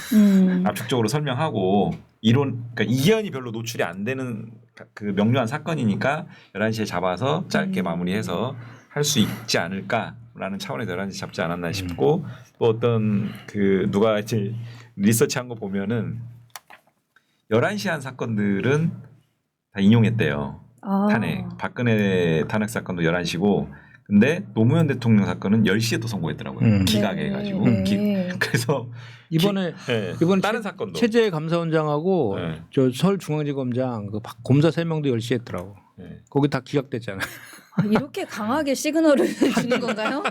압축적으로 설명하고 그러니까 이견이 별로 노출이 안 되는 그 명료한 사건이니까 11시에 잡아서 짧게 마무리해서 할 수 있지 않을까라는 차원에서 11시 잡지 않았나 싶고 또 어떤 그 누가 이제 리서치한 거 보면은 11시에 한 사건들은 다 인용했대요. 탄핵. 박근혜 탄핵 사건도 11시고 근데 노무현 대통령 사건은 10시에 또 선고했더라고요. 기각해 네. 가지고. 그래서 이번에 네. 이번 다른 사건도 최재 감사원장하고 네. 저 서울중앙지검장 그 검사 3명도 10시에 했더라고. 네. 거기 다 기각됐잖아. 아, 이렇게 강하게 시그널을 주는 건가요?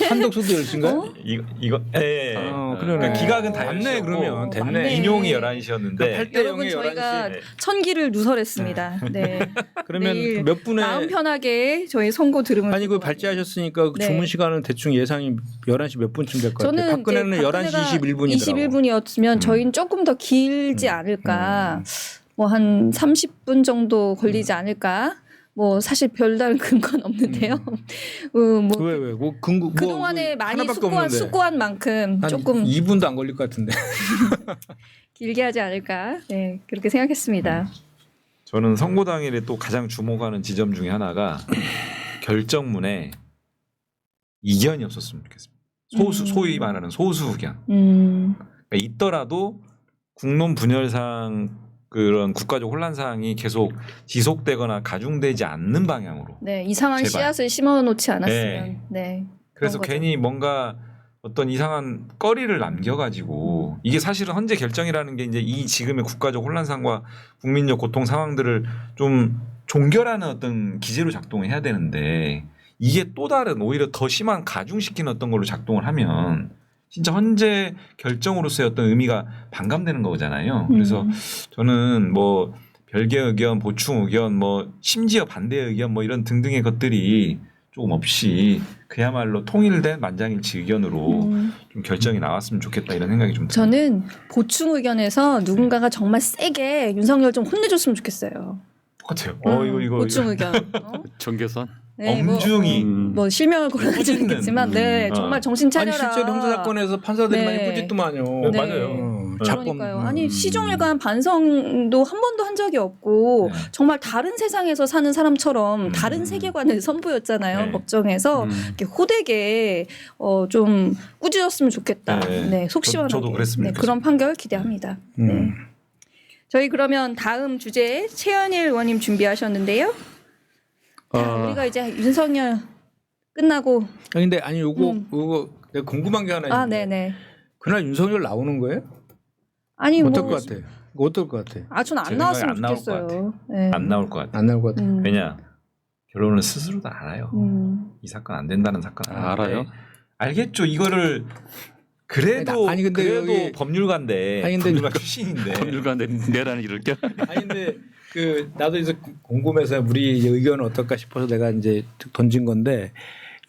한덕수도 10시인가요? 이거 예. 그러네. 기각은 다 맞네, 10시였고 그러면 됐네. 맞네. 인용이 11시였는데 8대 여러분 0에 저희가 11시. 천기를 누설했습니다. 네. 그러면 내일 몇 분에 마음 편하게 저희 선고 들으면 아니 그 발제하셨으니까 그 네. 주문 시간은 대충 예상이 11시 몇 분쯤 될 것 같아요. 저는 박근혜는 11시 21분이더라고. 21분이었으면 저희는 조금 더 길지 않을까. 뭐 한 30분 정도 걸리지 않을까. 뭐 사실 별다른 근거는 없는데요. 뭐 왜? 뭐 근거 그동안에 많이 하나밖에 숙고한, 없는데. 숙고한 만큼 한 조금 2분도 안 걸릴 것 같은데. 길게 하지 않을까. 네, 그렇게 생각했습니다. 저는 선고 당일에 또 가장 주목하는 지점 중에 하나가 결정문에 이견이 없었으면 좋겠습니다. 소위 말하는 소수 의견. 그러니까 있더라도 국론 분열상 그런 국가적 혼란 사항이 계속 지속되거나 가중되지 않는 방향으로. 네, 이상한 제발. 씨앗을 심어놓지 않았으면. 네. 네. 그래서 그런 거죠. 괜히 뭔가 어떤 이상한 거리를 남겨가지고 이게 사실은 헌재 결정이라는 게 이제 이 지금의 국가적 혼란상과 국민적 고통 상황들을 좀 종결하는 어떤 기제로 작동을 해야 되는데 이게 또 다른 오히려 더 심한 가중시키는 어떤 걸로 작동을 하면 진짜 헌재 결정으로서의 어떤 의미가 반감되는 거잖아요. 그래서 저는 뭐 별개 의견, 보충 의견, 뭐 심지어 반대 의견 뭐 이런 등등의 것들이 조금 없이 그야말로 통일된 만장일치 의견으로 좀 결정이 나왔으면 좋겠다 이런 생각이 좀 듭니다. 저는 보충 의견에서 누군가가 정말 세게 윤석열 좀 혼내줬으면 좋겠어요. 똑같아요. 보충 의견. 정계선. 네, 엄중히 뭐 실명을 거론하지 꾸짖는. 않겠지만, 네, 정말 정신 아니 차려라. 실제로 형사 사건에서 판사들이 네. 많이 꾸짖더만요. 네. 맞아요. 그러니까요. 아니 시종일관 반성도 한 번도 한 적이 없고 네. 정말 다른 세상에서 사는 사람처럼 다른 세계관을 선보였잖아요. 네. 법정에서 이렇게 호되게 좀 꾸짖었으면 좋겠다. 네. 네, 속 시원하게. 저도 그랬으면 네, 그런 판결 기대합니다. 네. 저희 그러면 다음 주제 최현일 의원님 준비하셨는데요. 자, 우리가 이제 윤석열 끝나고 근데 아니 요거 내가 궁금한 게 하나 있는데. 네네. 그날 윤석열 나오는 거예요? 아니 어떨 뭐 것 같아? 어떨 것 같아? 전 제 안 나왔으면 생각에 안 나올 것 좋겠어요. 네. 안 나올 것 같아요. 안 나올 것 같아. 왜냐 결론을 스스로도 알아요. 이 사건 안 된다는 사건 알아요? 알겠죠. 이거를 그래도 아니, 근데 그래도 여기- 법률가인데 아니, 근데 법률가 출신인데 법률가 내라는 일을 껴. 아니 근데 그 나도 이제 궁금해서 우리 이제 의견은 어떨까 싶어서 내가 이제 던진 건데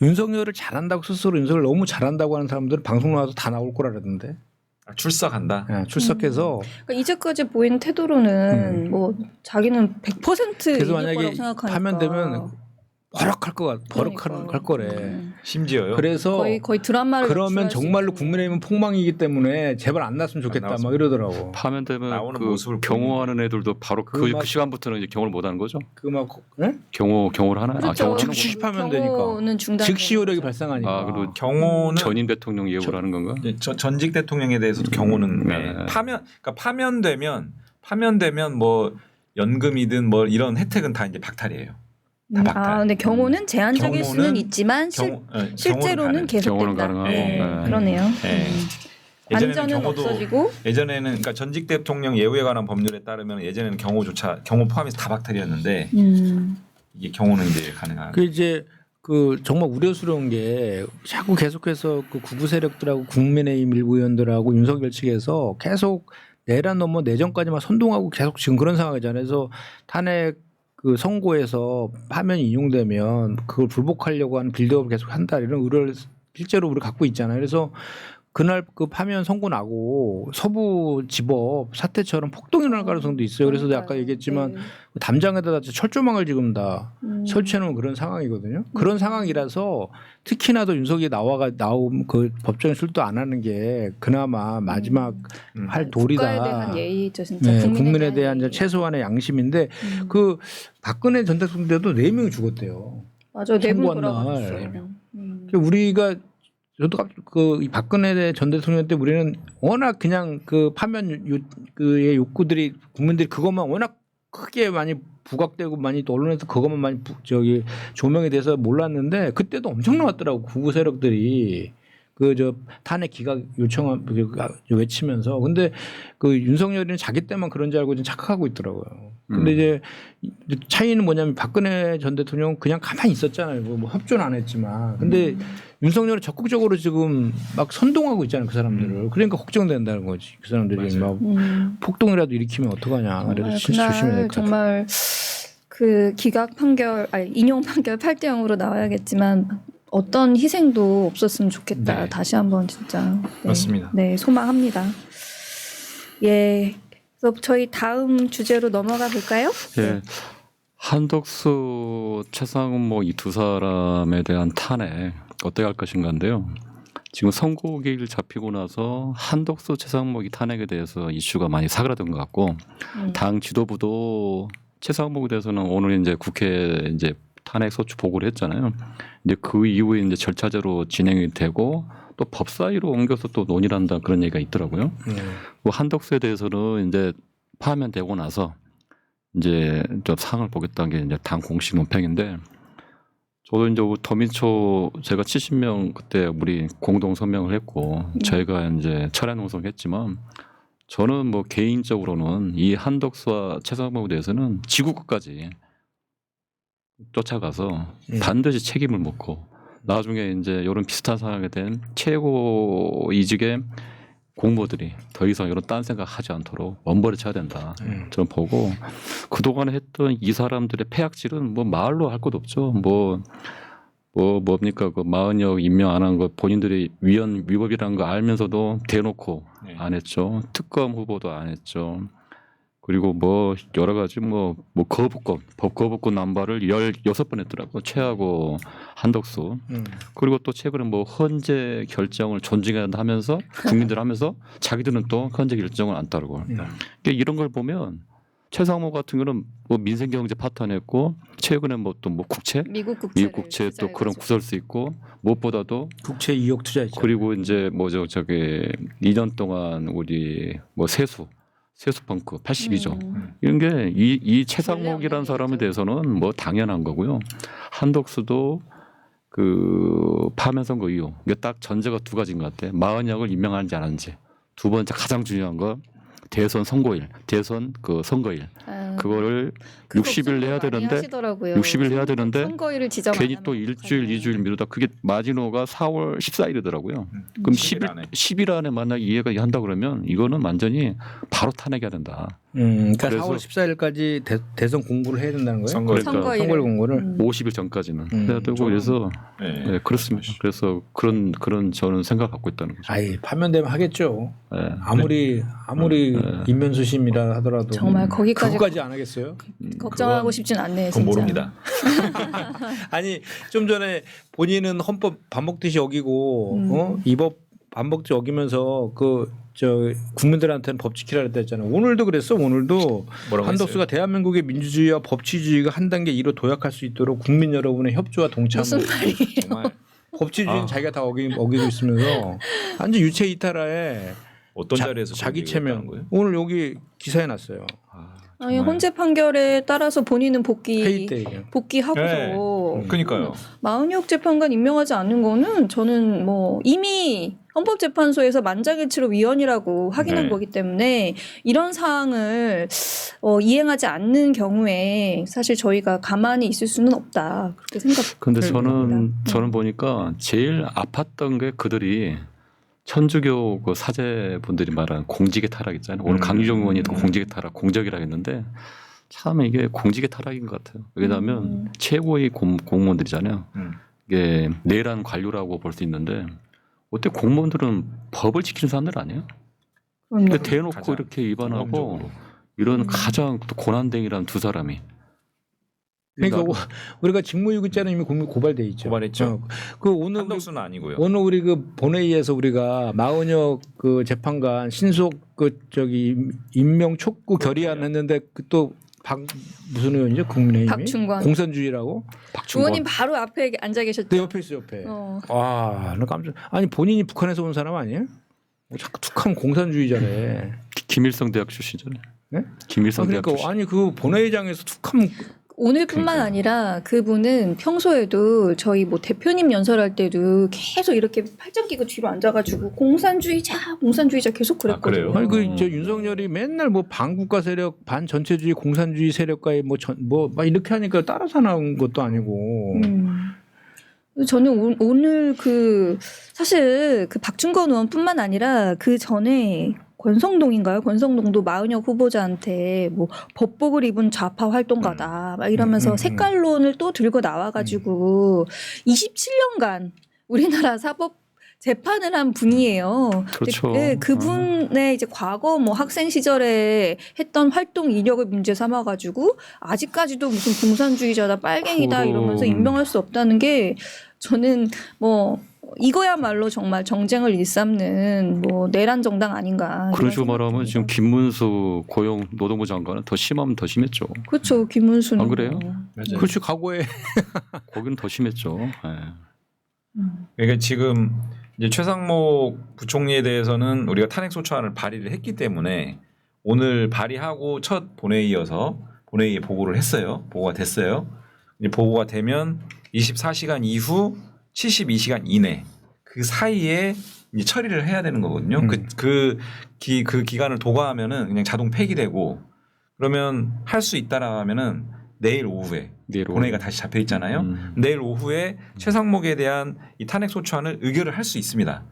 윤석열을 잘한다고 스스로 윤석열 너무 잘한다고 하는 사람들은 방송 나와서 다 나올 거라 그러던데. 출석한다. 출석해서 그러니까 이제까지 보인 태도로는 뭐 자기는 100% 그래서 이길 거라고 만약에 생각하니까 파면되면 버럭할 것 같, 그러니까. 버럭할 거래. 심지어요. 그래서 거의 드라마를 그러면 연출할 수 정말로 있는. 국민의힘은 폭망이기 때문에 제발 안 났으면 좋겠다 안 막 이러더라고. 파면되면 나오는 그 모습을 경호하는 애들도 바로 그 그 막- 시간부터는 이제 경호를 못 하는 거죠. 그막 네? 경호를 하나요? 그렇죠. 경호를 즉시 하는구나. 파면 되니까. 경호는 중단. 즉시 효력이 발생하니까. 그리고 경호는 전임 대통령 예우를 하는 건가? 전직 대통령에 대해서도 경호는 네. 그러니까 파면되면 뭐 연금이든 뭐 이런 혜택은 다 이제 박탈이에요. 다 박탈. 근데 경호는 제한적일 수는 경호는 있지만 실제로는 경호는 계속된다. 경호는 네, 가능하고. 그러네요. 예. 예전에는 안전은 경호도 없어지고 예전에는 그러니까 전직 대통령 예우에 관한 법률에 따르면 예전에는 경호 포함해서 다 박탈이었는데 이게 경호는 이제 가능한. 그 이제 그 정말 우려스러운 게 자꾸 계속해서 그 구구 세력들하고 국민의힘 일부 의원들하고 윤석열 측에서 계속 내란 넘어 내전까지만 선동하고 계속 지금 그런 상황이잖아요. 그래서 탄핵 그 선고에서 파면이 인용되면 그걸 불복하려고 하는 빌드업을 계속 한다 이런 우려를 실제로 우리 갖고 있잖아요. 그래서 그날 그 파면 선고 나고 서부지법 사태처럼 폭동이 날 가능성도 있어요. 그래서 아까 얘기했지만 네. 담장에다가 철조망을 지금 다 음. 설치해놓은 그런 상황이거든요. 그런 상황이라서 특히나도 윤석이 나온 그 법정에 출두 안 하는 게 그나마 마지막 할 도리다. 국가에 대한 예의죠, 진짜. 네, 국민에 대한 예의. 최소한의 양심인데 그 박근혜 전 대통령 때도 4명이 죽었대요. 맞아요. 네분 선고한 날. 돌아가셨어요. 우리가 저도 이 박근혜 전 대통령 때 우리는 워낙 그냥 그 파면 그의 욕구들이 국민들이 그것만 워낙 크게 많이 부각되고 많이 또 언론에서 그것만 많이 조명이 돼서 몰랐는데 그때도 엄청 나왔더라고 구구 세력들이 그 탄핵 기각 요청 외치면서 근데 그 윤석열이는 자기 때만 그런 줄 알고 좀 착각하고 있더라고요. 근데 이제 차이는 뭐냐면 박근혜 전 대통령은 그냥 가만히 있었잖아요. 뭐 협조는 안 했지만. 근데 윤석열은 적극적으로 지금 막 선동하고 있잖아요. 그 사람들을. 그러니까 걱정된다는 거지. 그 사람들이 막 폭동이라도 일으키면 어떡하냐. 그래서 진짜 조심해야 될 것 같아요. 정말 그 기각 판결, 아니 인용 판결 8대 0으로 나와야겠지만 어떤 희생도 없었으면 좋겠다. 네. 다시 한번 진짜 맞습니다. 네, 소망합니다. 예. 그래서 저희 다음 주제로 넘어가 볼까요? 예. 한덕수, 최상목 이 두 사람에 대한 탄핵 어떻게 할 것인가인데요. 지금 선고일 잡히고 나서 한덕수, 최상목이 탄핵에 대해서 이슈가 많이 사그라든 것 같고 당 지도부도 최상목에 대해서는 오늘 이제 국회에 이제 탄핵 소추 보고를 했잖아요. 근데 그 이후에 이제 절차대로 진행이 되고 또 법사위로 옮겨서 또 논의를 한다 그런 얘기가 있더라고요. 그 한덕수에 대해서는 이제 파면되고 나서 이제 좀 상을 보겠다는 게 이제 당 공식 논평인데 저도 이제 더민초 제가 70명 그때 우리 공동 서명을 했고 저희가 이제 철야 농성했지만 저는 뭐 개인적으로는 이 한덕수와 최상목에 대해서는 지구 끝까지 쫓아가서 반드시 책임을 묻고 나중에 이제 이런 비슷한 상황에 된 최고 이직의 공무들이 더 이상 이런 딴 생각하지 않도록 원벌을 쳐야 된다. 저는 보고 그동안에 했던 이 사람들의 폐악질은 뭐 말로 할 것도 없죠. 뭡니까 그 마흔역 임명 안 한 거 본인들이 위법이라는 거 알면서도 대놓고 안 했죠. 특검 후보도 안 했죠. 그리고 뭐 여러 가지 뭐 거부권 법 거부권 남발을 16번 했더라고 최하고 한덕수. 그리고 또 최근에 뭐 헌재 결정을 존중한다 하면서 국민들 하면서 자기들은 또 헌재 결정을 안 따르고. 그러니까 이런 걸 보면 최상목 같은 경우는 뭐 민생경제 파탄했고 최근에 뭐 또 뭐 국채 미국 미국 국채 또 그런 구설수 있고 무엇보다도 국채 2억 투자했죠. 그리고 이제 뭐죠 저기 2년 동안 우리 뭐 세수 펑크 82조 이런 게 이 최상목이라는 사람에 대해서는 뭐 당연한 거고요. 한덕수도 그 파면 선거 이후 이게 딱 전제가 두 가지인 것 같아. 마흔역을 임명하는지 안 하는지. 두 번째 가장 중요한 거 대선 선고일, 대선 그 선거일. 그거를 60일 해야 되는데 60일 해야 되는데 선거일을 지정 안 괜히 하면 또 일주일, 어떡하냐. 2주일 미루다 그게 마지노가 4월 14일이더라고요. 그럼 10일 안에 만약에 이해가 한다 그러면 이거는 완전히 바로 탄핵해야 된다. 그러니까 그래서 4월 14일까지 대선 공고를 해야 된다는 거예요? 선거일. 선거일. 선거일 공고를 50일 전까지는 해야 되고 그래서 네, 그렇습니다. 그래서 그런 저는 생각 갖고 있다는 거죠. 아이 파면되면 하겠죠. 네. 아무리 인면수심이라 하더라도 정말 그거까지 안 하겠어요? 걱정하고 싶진 않네요. 그건 진짜. 모릅니다. 아니 좀 전에 본인은 헌법 밥 먹듯이 어기고 이 법 밥 먹듯이 어기면서 국민들한테는 법 지키라 그랬다 했잖아요. 오늘도 그랬어. 오늘도 한덕수가 대한민국의 민주주의와 법치주의가 한 단계 이로 도약할 수 있도록 국민 여러분의 협조와 동참을 무슨 말이에요? 정말 법치주의는 자기가 다 어기고 있으면서 완전 유체 이탈하에 어떤 자리에서 자기 그런 체면 얘기를 했다는 거예요? 오늘 여기 기사에 났어요. 아니 헌재 판결에 따라서 본인은 회의 때 얘기해요. 복귀하고서 그러니까요. 마흔역 재판관 임명하지 않는 거는 저는 뭐 이미 헌법재판소에서 만장일치로 위헌이라고 확인한 네. 거기 때문에 이런 사항을 이행하지 않는 경우에 사실 저희가 가만히 있을 수는 없다 그렇게 생각합니다. 근데 저는 보니까 제일 아팠던 게 그들이 천주교 그 사제분들이 말하는 공직의 타락 있잖아요. 오늘 강유정 의원이 공직의 타락, 공적이라고 했는데 참 이게 공직의 타락인 것 같아요. 왜냐하면 최고의 공무원들이잖아요. 이게 내란 관료라고 볼 수 있는데 어때 공무원들은 법을 지키는 사람들 아니에요? 그럼요. 근데 대놓고 가장 이렇게 위반하고 전범적으로. 이런 가장 또 고난댕이란 두 사람이. 그러니까 우리가 직무유기죄는 이미 고발돼 있죠. 고발했죠. 그 오늘 한덕수는 아니고요. 오늘 우리 그 본회의에서 우리가 마은혁 그 재판관 신속 그 저기 임명 촉구 결의안 했는데 그 또 무슨 의원이죠? 국민의힘이 박충관. 공산주의라고? 의원님 바로 앞에 앉아 계셨죠. 내 옆에 있어 옆에. 어. 와, 나 깜짝. 아니 본인이 북한에서 온 사람 아니에요? 뭐 자꾸 북한 공산주의자래. 김일성 대학 출신이잖아요. 네? 김일성 대학 그러니까 출신. 아니 그 본회의장에서 툭하면 오늘뿐만 그러니까요. 아니라 그분은 평소에도 저희 뭐 대표님 연설할 때도 계속 이렇게 팔짱 끼고 뒤로 앉아가지고 공산주의자 계속 그랬거든요. 그래요? 아니 그 저 윤석열이 맨날 뭐 반국가 세력, 반전체주의 공산주의 세력과의 뭐막 이렇게 하니까 따라서 나온 것도 아니고. 저는 오늘 그 사실 그 박준건 의원뿐만 아니라 그 전에 권성동인가요? 권성동도 마은혁 후보자한테 뭐 법복을 입은 좌파 활동가다 막 이러면서 색깔론을 또 들고 나와가지고 27년간 우리나라 사법 재판을 한 분이에요. 그렇죠. 네, 그분의 이제 과거 뭐 학생 시절에 했던 활동 이력을 문제 삼아가지고 아직까지도 무슨 공산주의자다 빨갱이다 그럼. 이러면서 임명할 수 없다는 게 저는 뭐 이거야말로 정말 정쟁을 일삼는 뭐 내란 정당 아닌가. 그런 이런 식으로 말하면 지금 생각이 김문수 고용노동부 장관은 더 심하면 더 심했죠. 듭니다. 그렇죠. 김문수는 안 그래요? 뭐. 맞아요. 그렇지 과거에 거기는 더 심했죠. 예. 그러니까 지금 이제 최상목 부총리에 대해서는 우리가 탄핵 소추안을 발의를 했기 때문에 오늘 발의하고 첫 본회의여서 본회의에 보고를 했어요. 보고가 됐어요. 이제 보고가 되면 24시간 이후 72시간 이내 그 사이에 이제 처리를 해야 되는 거거든요. 그 기간을 도과하면은 그냥 자동 폐기되고 그러면 할 수 있다라 하면은 내일 오후에 내일 본회의가 다시 잡혀 있잖아요. 내일 오후에 최상목에 대한 이 탄핵 소추안을 의결을 할 수 있습니다.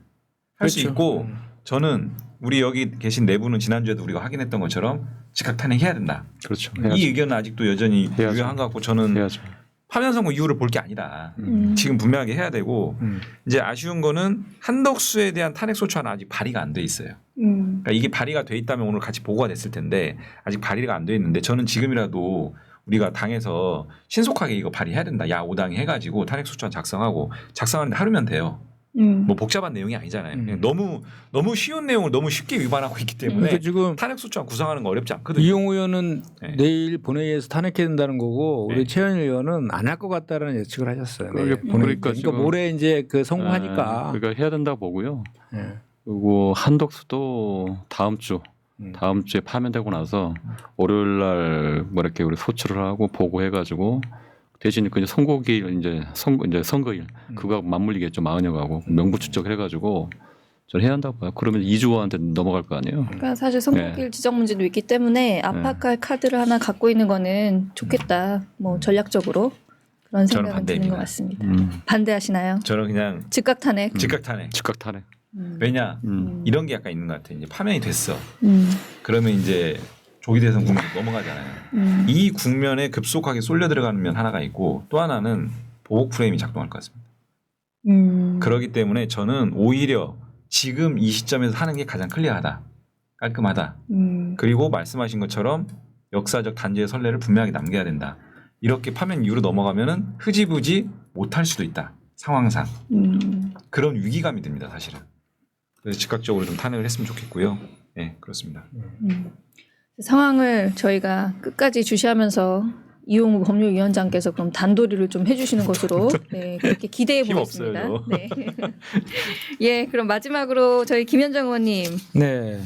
할 수 그렇죠. 있고 저는 우리 여기 계신 네 분은 지난주에도 우리가 확인했던 것처럼 즉각 탄핵해야 된다. 그렇죠. 이 해야죠. 의견은 아직도 여전히 해야죠. 유효한 것 같고 저는 해야죠. 파면 선고 이유를 볼 게 아니다. 음. 지금 분명하게 해야 되고 이제 아쉬운 거는 한덕수에 대한 탄핵 소추안은 아직 발의가 안 돼 있어요. 그러니까 이게 발의가 돼 있다면 오늘 같이 보고가 됐을 텐데 아직 발의가 안 돼 있는데 저는 지금이라도 우리가 당에서 신속하게 이거 발의해야 된다. 야 5당이 해가지고 탄핵 소추안 작성하는데 하루면 돼요. 뭐 복잡한 내용이 아니잖아요. 그냥 너무 쉬운 내용을 너무 쉽게 위반하고 있기 때문에 그러니까 지금 탄핵 소추안 구성하는 거 어렵지 않거든요. 이용우 의원은 네. 내일 본회의에서 탄핵해야 된다는 거고 네. 우리 최현일 의원은 안 할 것 같다라는 예측을 하셨어요. 내일 그러니까 본회의 때. 그러니까 지금- 모레 이제 그 성공하니까. 아, 그러니까 해야 된다고 보고요. 예. 그리고 한덕수도 다음 주에 파면되고 나서 월요일 날뭐 이렇게 우리 소추를 하고 보고해가지고 대신 그 이제 선고기일 이제 선거일 그거 맞물리겠죠. 마은혁하고 명부 추적을 해가지고 저는 해야 한다고 봐요. 그러면 이주호한테 넘어갈 거 아니에요. 그러니까 사실 선거길 지정 문제도 있기 때문에 압박할 카드를 하나 갖고 있는 거는 좋겠다. 뭐 전략적으로 그런 저는 생각은 드는 것 반대입니다. 같습니다. 반대하시나요? 저는 그냥 즉각 탄핵. 즉각 탄핵. 즉각 탄핵. 왜냐 음. 이런 게 약간 있는 것 같아요. 이제 파면이 됐어. 음. 그러면 이제 조기 대선 국면 넘어가잖아요. 이 국면에 급속하게 쏠려 들어가는 면 하나가 있고 또 하나는 보복 프레임이 작동할 것 같습니다. 그렇기 때문에 저는 오히려 지금 이 시점에서 하는 게 가장 클리어하다. 깔끔하다. 그리고 말씀하신 것처럼 역사적 단죄의 선례를 분명하게 남겨야 된다. 이렇게 파면 이후로 넘어가면은 흐지부지 못할 수도 있다. 상황상. 그런 위기감이 듭니다. 사실은. 그래서 즉각적으로 좀 탄핵을 했으면 좋겠고요. 네, 그렇습니다. 상황을 저희가 끝까지 주시하면서 이용우 법률위원장께서 그럼 단도리를 좀 해주시는 것으로 네, 그렇게 기대해 힘 보겠습니다. 없어요, 저. 네. 예, 그럼 마지막으로 저희 김현정 의원님 네.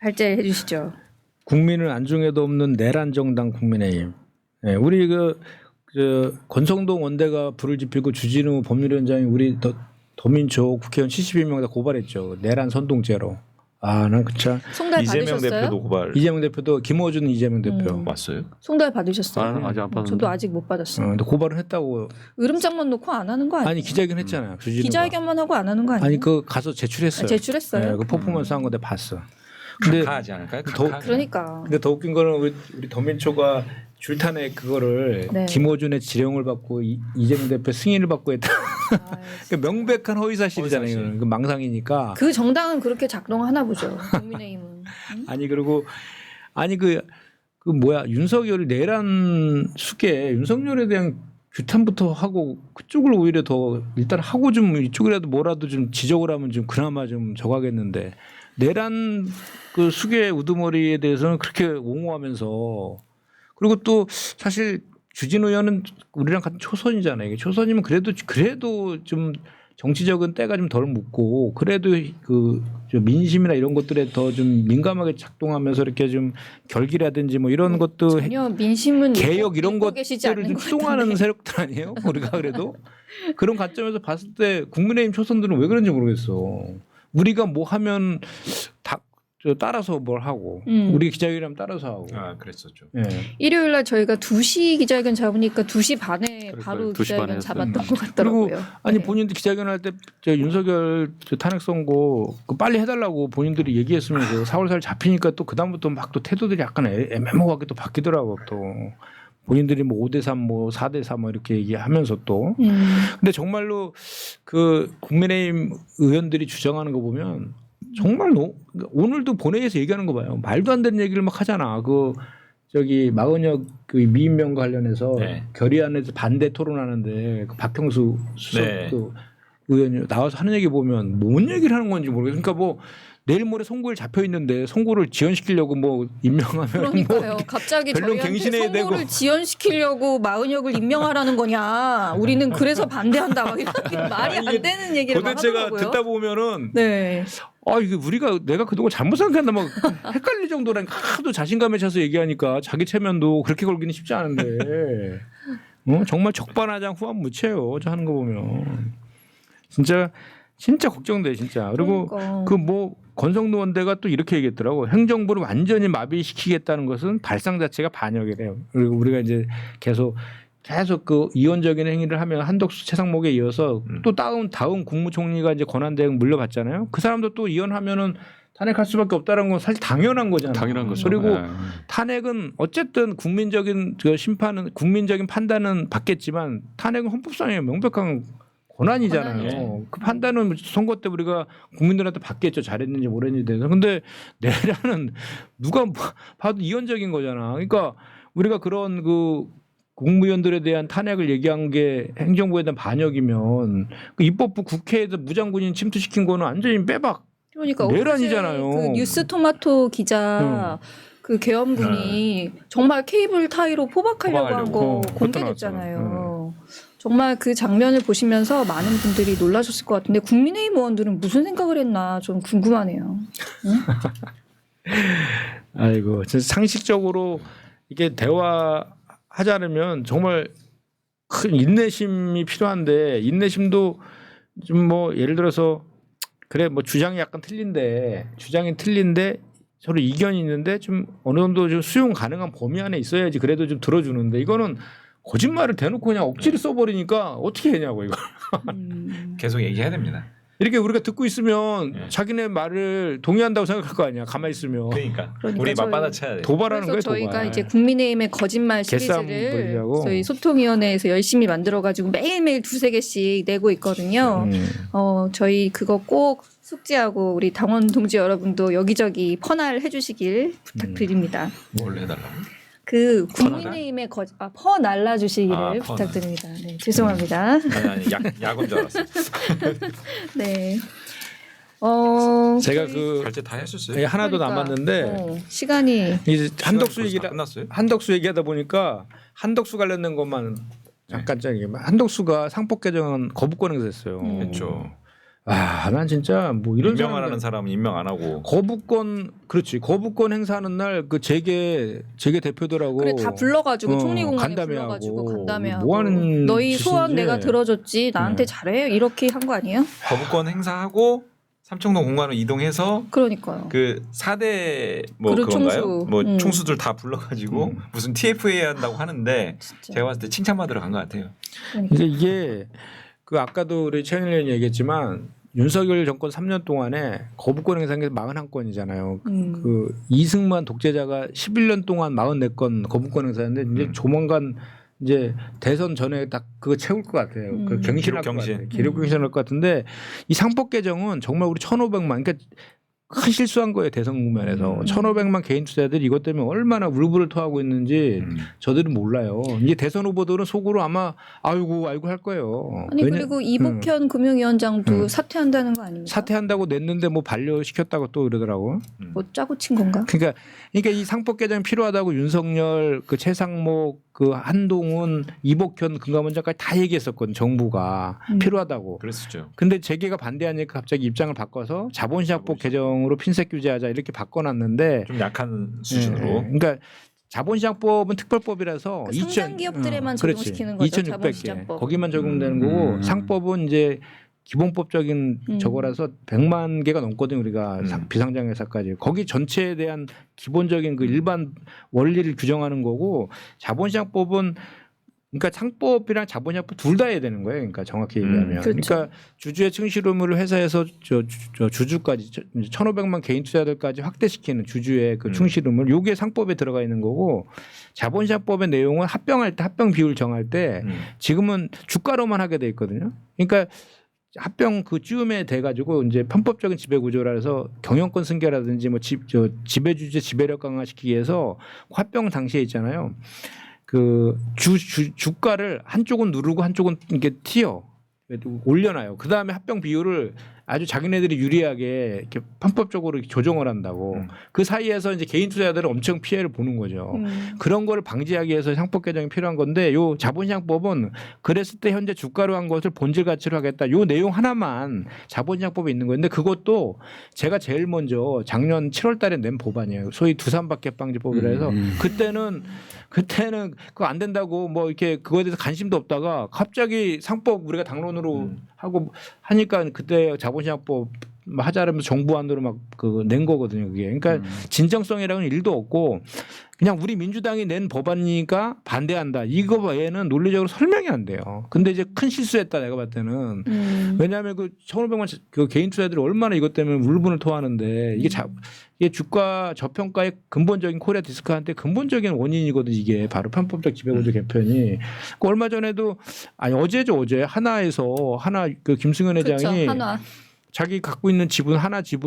발제해 주시죠. 국민을 안중에도 없는 내란 정당 국민의힘. 네, 우리 그 권성동 원대가 불을 지피고 주진우 법률위원장이 우리 더민초 국회의원 71명 다 고발했죠. 내란 선동죄로. 아, 난 그참 송달 이재명 받으셨어요? 대표도 고발 이재명 대표도 김어준 이재명 대표. 왔어요? 송달 받으셨어요? 아직 안 받았는데. 저도 아직 못 받았어요. 근데 고발은 했다고. 으름장만 놓고 안 하는 거 아니에요? 아니 기자회견 했잖아요. 주진우가. 기자회견만 하고 안 하는 거 아니에요? 아니 그 가서 제출했어요. 제출했어요. 네, 그 퍼포먼스 한 건데 봤어. 근데 각하하지 않을까요? 더- 각하. 그러니까. 근데 더 웃긴 거는 우리 더민초가 줄탄에 그거를 네. 김어준의 지령을 받고 이재명 대표 승인을 받고 했다. 아, 그 명백한 허위사실이잖아요. 허위사실. 이거는. 그 망상이니까. 그 정당은 그렇게 작동하나 보죠. 국민의힘은. 응? 아니 그리고 아니 그 뭐야 윤석열이 내란 숙에 윤석열에 대한 규탄부터 하고 그쪽을 오히려 더 일단 하고 좀 이쪽이라도 뭐라도 좀 지적을 하면 좀 그나마 좀 저가겠는데 내란 그 숙의 우두머리에 대해서는 그렇게 옹호하면서 그리고 또 사실 주진 의원은 우리랑 같은 초선이잖아요. 이게 초선이면 그래도 좀 정치적인 때가 좀 덜 묻고 그래도 그좀 민심이나 이런 것들에 더 좀 민감하게 작동하면서 이렇게 좀 결기라든지 뭐 이런 것도 전혀 민심은 개혁 이런 읽고 계시지 것들을 않는 좀 것 추동하는 같은데. 세력들 아니에요? 우리가 그래도 그런 관점에서 봤을 때 국민의힘 초선들은 왜 그런지 모르겠어. 우리가 뭐 하면 다 따라서 뭘 하고 우리 기자회견하면 따라서 하고. 아 그랬었죠. 예. 일요일 날 저희가 2시 기자회견 잡으니까 2시 반에 그러니까요. 바로 2시 기자회견 반에 잡았던 했어요. 것 같더라고요. 그리고 아니 네. 본인들 기자회견할 때 저 윤석열 저 탄핵 선고 그 빨리 해달라고 본인들이 얘기했으면서 4월 4일 잡히니까 또 그다음부터 막 또 태도들이 약간 애매모호하게 또 바뀌더라고 또 본인들이 뭐 5대3 뭐 4대4 뭐 이렇게 얘기하면서 또 근데 정말로 그 국민의힘 의원들이 주장하는 거 보면 정말 오늘도 본회의에서 얘기하는 거 봐요. 말도 안 되는 얘기를 막 하잖아. 그 저기 마은혁 그 미임명과 관련해서 네. 결의안에서 반대 토론하는데 그 박형수 수석 네. 그 의원이 나와서 하는 얘기 보면 뭔 얘기를 하는 건지 모르겠어요. 그러니까 뭐 내일 모레 선고일 잡혀 있는데 선고를 지연시키려고 뭐 임명하면 그러니까요. 뭐 갑자기 변론 저희한테 갱신해야 선고를 되고. 지연시키려고 마은혁을 임명하라는 거냐. 우리는 그래서 반대한다. 막 이렇게 말이 안 되는 얘기를 막 도대체가 하더라고요. 듣다 보면은 네. 이게 내가 그동안 잘못 생각했나 막 헷갈릴 정도라니까 하도 자신감에 차서 얘기하니까 자기 체면도 그렇게 걸기는 쉽지 않은데 정말 적반하장 후한무치예요. 저 하는 거 보면 진짜 걱정돼 진짜. 그리고 그러니까. 그 뭐 권성동 원대가 또 이렇게 얘기했더라고. 행정부를 완전히 마비시키겠다는 것은 발상 자체가 반역이래요. 그리고 우리가 이제 계속 그 이원적인 행위를 하면 한덕수 최상목에 이어서 또 다음 국무총리가 이제 권한대행 물려받잖아요. 그 사람도 또 이원하면은 탄핵할 수밖에 없다는 건 사실 당연한 거잖아요. 당연한 거죠. 그리고 네. 탄핵은 어쨌든 국민적인 그 심판은 국민적인 판단은 받겠지만 탄핵은 헌법상의 명백한 권한이잖아요. 권한이죠. 그 판단은 선거 때 우리가 국민들한테 받겠죠. 잘했는지 못했는지 대해서. 근데 내란은 누가 봐도 이원적인 거잖아. 그러니까 우리가 그런 그 국무위원들에 대한 탄핵을 얘기한 게 행정부에 대한 반역이면 그 입법부 국회에서 무장군인 침투시킨 거는 완전히 빼박. 그러니까 내란이잖아요. 어제 그 뉴스 토마토 기자 그 계엄군이 정말 케이블 타이로 포박하려고 한 거 그것도 공개됐잖아요. 정말 그 장면을 보시면서 많은 분들이 놀라셨을 것 같은데 국민의힘 의원들은 무슨 생각을 했나 좀 궁금하네요. 아이고, 진짜 상식적으로 이게 대화하지 않으면 정말 큰 인내심이 필요한데 인내심도 좀 뭐 예를 들어서 그래 뭐 주장이 틀린데 서로 이견이 있는데 좀 어느 정도 좀 수용 가능한 범위 안에 있어야지 그래도 좀 들어주는데 이거는 거짓말을 대놓고 그냥 억지로 써버리니까 어떻게 해냐고 이거. 계속 얘기해야 됩니다. 이렇게 우리가 듣고 있으면 네. 자기네 말을 동의한다고 생각할 거 아니야. 가만히 있으면 그러니까 그러니까 우리 저희- 맞받아쳐야 돼. 도발하는 거예요. 그래서 저희가 도발. 이제 국민의힘의 거짓말 개싸움 시리즈를 벌이려고. 저희 소통위원회에서 열심히 만들어가지고 매일매일 2-3개씩 내고 있거든요. 저희 그거 꼭 숙지하고 우리 당원 동지 여러분도 여기저기 퍼날 해주시길 부탁드립니다. 뭘 해달라고? 그 국민의힘의 퍼 날라주시기를 아, 퍼 부탁드립니다. 네, 죄송합니다. 아니 약인 줄 알았어. 네. 제가 저희- 그 결제 다 했었어요. 하나 더 그러니까, 남았는데 시간이 이제 한덕수 벌써 얘기를 끝났어요? 한덕수 얘기하다 보니까 한덕수 관련된 것만 잠깐 얘기하면 한덕수가 상법 개정안 거부권 행사했어요. 그렇죠. 난 진짜 뭐 이런 임명하라는 사람들 사람은 임명 안 하고 거부권 행사하는 날 그 재계 대표들하고 그래 다 불러가지고 총리공간에 간담회 불러가지고 하고 간담회하고 뭐 하는 너희 소원 짓인지. 내가 들어줬지 나한테 네. 잘해 이렇게 한 거 아니에요? 거부권 행사하고 삼청동 공관으로 이동해서 그러니까요. 그 4대 뭐 그룹 그건가요? 총수. 뭐 총수들 다 불러가지고 무슨 TFA 한다고 하는데 진짜. 제가 봤을 때 칭찬받으러 간 것 같아요. 그러니까. 이게 그 아까도 우리 최현일 의원이 얘기했지만 윤석열 정권 3년 동안에 거부권 행사한 게 41건이잖아요. 음. 그 이승만 독재자가 11년 동안 44건 거부권 행사했는데 이제 조만간 이제 대선 전에 딱 그거 채울 것 같아요. 그 갱신할 것 기록 같아요. 기록 갱신할 것 같은데 이 상법 개정은 정말 우리 1,500만 그러니까 큰 실수한 거예요. 대선 국면에서 1,500만 개인 투자자들이 이것 때문에 얼마나 울분을 토하고 있는지 저들은 몰라요. 이제 대선 후보들은 속으로 아마 아이고 할 거예요. 아니 그리고 이복현 금융위원장도 사퇴한다는 거 아닙니까? 사퇴한다고 냈는데 뭐 반려시켰다고 또 그러더라고. 뭐 짜고 친 건가? 그러니까 이 상법 개정이 필요하다고 윤석열, 그 최상목, 그 한동훈, 이복현, 금감원장까지 다 얘기했었거든. 정부가 필요하다고. 그랬었죠. 근데 재계가 반대하니까 갑자기 입장을 바꿔서 자본시장법 개정으로 핀셋 규제하자 이렇게 바꿔놨는데 좀 약한 수준으로. 그러니까 자본시장법은 특별법이라서 그 상장 기업들에만 그렇지. 적용시키는 거죠. 2,600개 자본시장법. 거기만 적용되는 거고 상법은 이제 기본법적인 저거라서 100만 개가 넘거든요. 우리가 비상장 회사까지. 거기 전체에 대한 기본적인 그 일반 원리를 규정하는 거고 자본시장법은 그러니까 상법이랑 자본시장법 둘 다 해야 되는 거예요. 그러니까 정확히 얘기하면. 그렇죠. 그러니까 주주의 증시 의무를 회사에서 저 주주까지 1,500만 개인 투자들까지 확대시키는 주주의 그 충실 의무를 요게 상법에 들어가 있는 거고 자본시장법의 내용은 합병할 때 합병 비율 정할 때 지금은 주가로만 하게 돼 있거든요. 그러니까 합병 그 쯤에 돼가지고 이제 편법적인 지배구조라 해서 경영권 승계라든지 뭐 지배주제 지배력 강화시키기 위해서 합병 당시에 있잖아요. 그 주가를 한쪽은 누르고 한쪽은 이렇게 올려놔요. 그 다음에 합병 비율을 아주 자기네들이 유리하게 이렇게 편법적으로 이렇게 조정을 한다고. 그 사이에서 이제 개인 투자자들은 엄청 피해를 보는 거죠. 그런 거를 방지하기 위해서 상법 개정이 필요한 건데 요 자본시장법은 그랬을 때 현재 주가로 한 것을 본질 가치로 하겠다. 요 내용 하나만 자본시장법에 있는 건데 그것도 제가 제일 먼저 작년 7월 달에 낸 법안이에요. 소위 두산박해 방지법이라 해서 그때는 그거 안 된다고 뭐 이렇게 그거에 대해서 관심도 없다가 갑자기 상법 우리가 당론으로 하고 하니까 그때 자본시장법 하자면서 정부안으로 막 그 낸 거거든요. 그게 그러니까 진정성이라는 일도 없고 그냥 우리 민주당이 낸 법안이니까 반대한다. 이거 외에는 논리적으로 설명이 안 돼요. 근데 이제 큰 실수했다 내가 봤을 때는 왜냐하면 그 1,500만 그 개인 투자들이 얼마나 이것 때문에 울분을 토하는데 이게 주가 저평가의 근본적인 코리아 디스크한테 근본적인 원인이거든. 이게 바로 편법적 지배구조 개편이. 그 얼마 전에도 어제 하나에서 그 김승현 회장이 그렇죠. 한화. 자기 갖고 있는 지분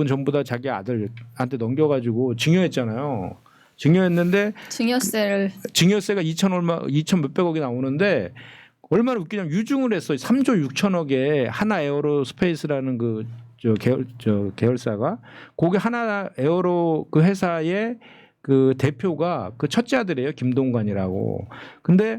전부 다 자기 아들한테 넘겨가지고 증여했잖아요. 증여했는데 증여세가 2천 몇백억이 나오는데 얼마나 웃기냐면 유증을 했어요. 3조 6천억에 하나 에어로스페이스라는 그 계열사가 거기 하나 에어로 그 회사의 그 대표가 그 첫째 아들이에요. 김동관이라고. 근데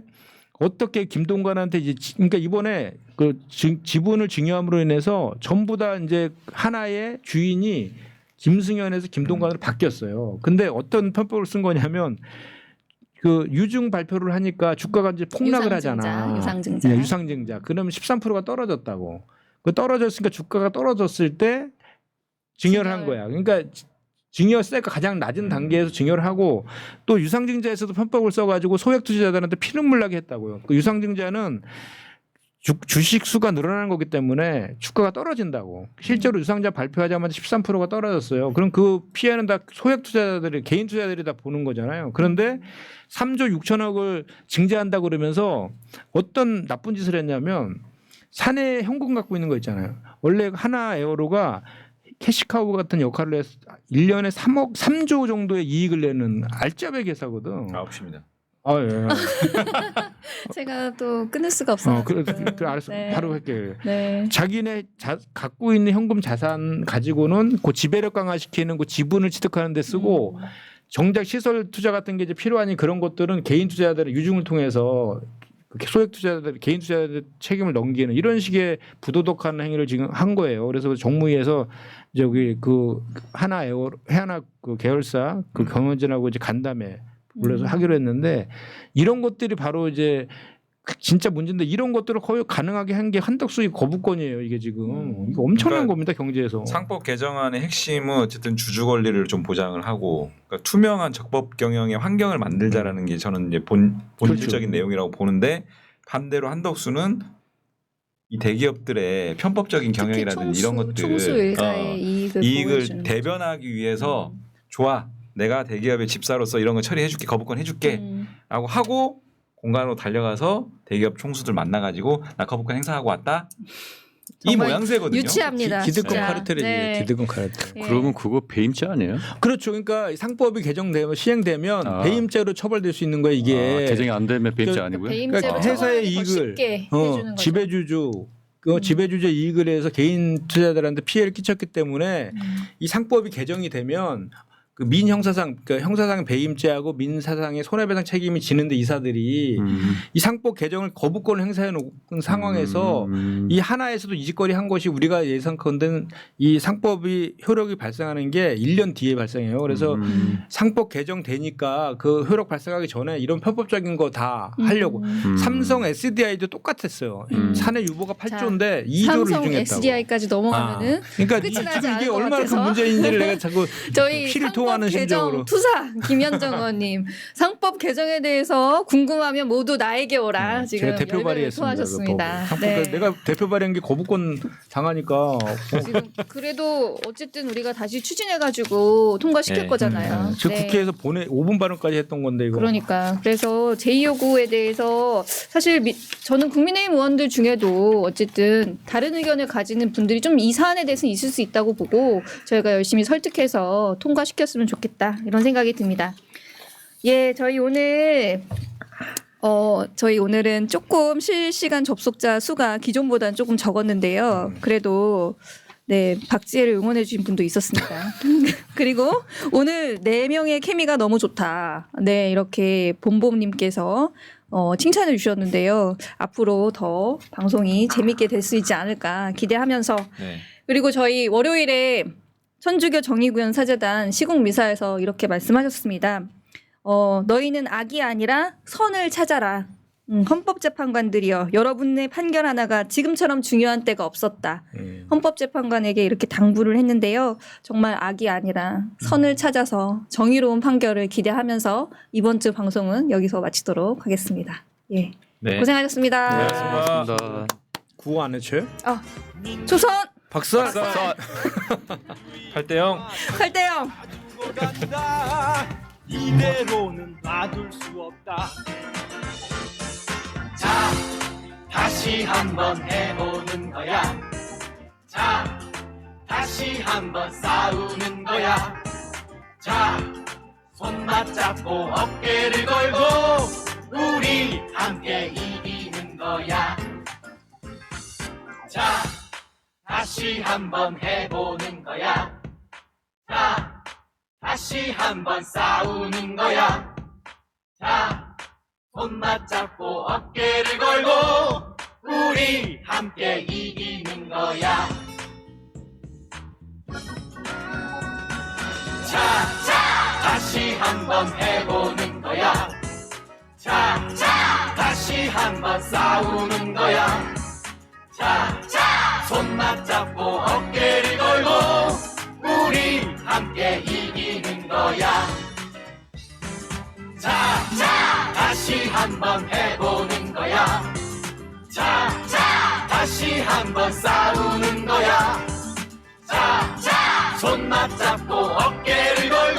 어떻게 김동관한테 그러니까 이번에 그 지분을 증여함으로 인해서 전부 다 이제 하나의 주인이 김승현에서 김동관으로 바뀌었어요. 근데 어떤 편법을 쓴 거냐면 그 유증 발표를 하니까 주가가 이제 폭락을 하잖아. 유상증자. 그러면 13%가 떨어졌다고. 그 떨어졌으니까 주가가 떨어졌을 때 증여를 한 거야. 그러니까 증여세가 가장 낮은 단계에서 증여를 하고 또 유상증자에서도 편법을 써가지고 소액 투자자들한테 피눈물 나게 했다고요. 그 유상증자는 주식 수가 늘어나는 거기 때문에 주가가 떨어진다고. 실제로 유상증자 발표하자마자 13%가 떨어졌어요. 그럼 그 피해는 다 소액 투자자들이 개인 투자자들이 다 보는 거잖아요. 그런데 3조 6천억을 증자한다고 그러면서 어떤 나쁜 짓을 했냐면 사내 현금 갖고 있는 거 있잖아요. 원래 하나 에어로가 캐시카우 같은 역할을 해서 1년에 3조 정도의 이익을 내는 알짜배기 회사거든. 9시입니다. 예. 제가 또 끊을 수가 없어요. 알았어. 네. 바로 할게. 네. 자기네 갖고 있는 현금 자산 가지고는 그 지배력 강화시키는 그 지분을 취득하는 데 쓰고 정작 시설 투자 같은 게 이제 필요하니 그런 것들은 개인 투자자들의 유증을 통해서 소액 투자자들, 개인 투자자들 책임을 넘기는 이런 식의 부도덕한 행위를 지금 한 거예요. 그래서 정무위에서 저기 그 하나 그 계열사 그 경영진하고 이제 간담회 불러서 하기로 했는데 이런 것들이 바로 이제 진짜 문제인데 이런 것들을 거의 가능하게 한 게 한덕수의 거부권이에요. 이게 지금 이거 엄청난 그러니까 겁니다. 경제에서. 상법 개정안의 핵심은 어쨌든 주주 권리를 좀 보장을 하고 그러니까 투명한 적법 경영의 환경을 만들자라는 게 저는 이제 본질적인 그렇죠. 내용이라고 보는데 반대로 한덕수는 이 대기업들의 편법적인 경영이라든지 이런 것들 총수 일가의 이익을 이익을 보호해주는 대변하기 위해서 좋아 내가 대기업의 집사로서 이런 거 처리해줄게 거부권 해줄게 라고 하고 공간으로 달려가서 대기업 총수들 만나가지고 나 거부권 행사하고 왔다 이 정말 모양새거든요. 유치합니다. 기득권 진짜. 카르텔이지. 네. 기득권 카르텔. 예. 그러면 그거 배임죄 아니에요? 그렇죠. 그러니까 상법이 개정되면 시행되면 아. 배임죄로 처벌될 수 있는 거예요. 이게 아, 개정이 안 되면 배임죄 그 아니고요? 배임죄로 그러니까 회사의 처벌하기 더 이익을, 쉽게 해주는 거죠. 지배주주 지배주주 이익을 해서 개인 투자자들한테 피해를 끼쳤기 때문에 이 상법이 개정이 되면 그 민형사상, 그러니까 형사상 배임죄하고 민사상의 손해배상 책임이 지는데 이사들이 이 상법 개정을 거부권을 행사해 놓은 상황에서 이 하나에서도 이직거리 한 것이 우리가 예상컨대 이 상법이 효력이 발생하는 게 1년 뒤에 발생해요. 그래서 상법 개정되니까 그 효력 발생하기 전에 이런 편법적인 거 다 하려고. 삼성 SDI도 똑같았어요. 사내 유보가 8조인데 2조를 삼성 이중했다고. SDI까지 넘어가면은 그러니까 끝이 나지 지금 않을 이게 것 얼마나 큰 같아서. 문제인지를 내가 자꾸 저희 피를 상법 토하는 심정으로. 개정 투사 김현정 의원님 상법 개정에 대해서 궁금하면 모두 나에게 오라 지금 제가 대표 열변을 발의했습니다. 토하셨습니다. 상법 네. 내가 대표 발의한 게 거부권 당하니까 지금 그래도 어쨌든 우리가 다시 추진해가지고 통과시킬 네. 거잖아요. 지금 네. 국회에서 5분 발언까지 했던 건데 이거. 그러니까 그래서 제2요구에 대해서 사실 저는 국민의힘 의원들 중에도 어쨌든 다른 의견을 가지는 분들이 좀 이 사안에 대해서 있을 수 있다고 보고 저희가 열심히 설득해서 통과시켰으면 좋겠다 이런 생각이 듭니다. 예, 저희 오늘은 조금 실시간 접속자 수가 기존보다는 조금 적었는데요. 그래도 네, 박지혜를 응원해 주신 분도 있었습니다. 그리고 오늘 4명의 케미가 너무 좋다. 네, 이렇게 봄봄님께서 칭찬해 주셨는데요. 앞으로 더 방송이 재밌게 될 수 있지 않을까 기대하면서 네. 그리고 저희 월요일에 천주교 정의구현 사재단 시국미사에서 이렇게 말씀하셨습니다. 너희는 악이 아니라 선을 찾아라. 헌법재판관들이여 여러분의 판결 하나가 지금처럼 중요한 때가 없었다. 헌법재판관에게 이렇게 당부를 했는데요. 정말 악이 아니라 선을 찾아서 정의로운 판결을 기대하면서 이번 주 방송은 여기서 마치도록 하겠습니다. 예, 네. 고생하셨습니다. 고맙습니다. 구호 안 해쳐요? 초선 박살. 8대0 8대0 이대로는 놔둘 수 없다. 자, 다시 한번 해보는 거야. 자, 다시 한번 싸우는 거야. 자, 손 맞잡고 어깨를 걸고 우리 함께 이기는 거야. 자, 다시 한번 해보는 거야. 자, 다시 한번 싸우는 거야. 자, 손 맞잡고 어깨를 걸고 우리 함께 이기는 거야. 자, 다시 한번 해보는 거야. 자, 다시 한번 싸우는 거야. 자, 손 맞잡고 어깨를 걸고 우리 함께 이기는 거야. 자, 다시 한번 해보는 거야. 자, 다시 한번 싸우는 거야. 자, 손 맞잡고 어깨를 걸고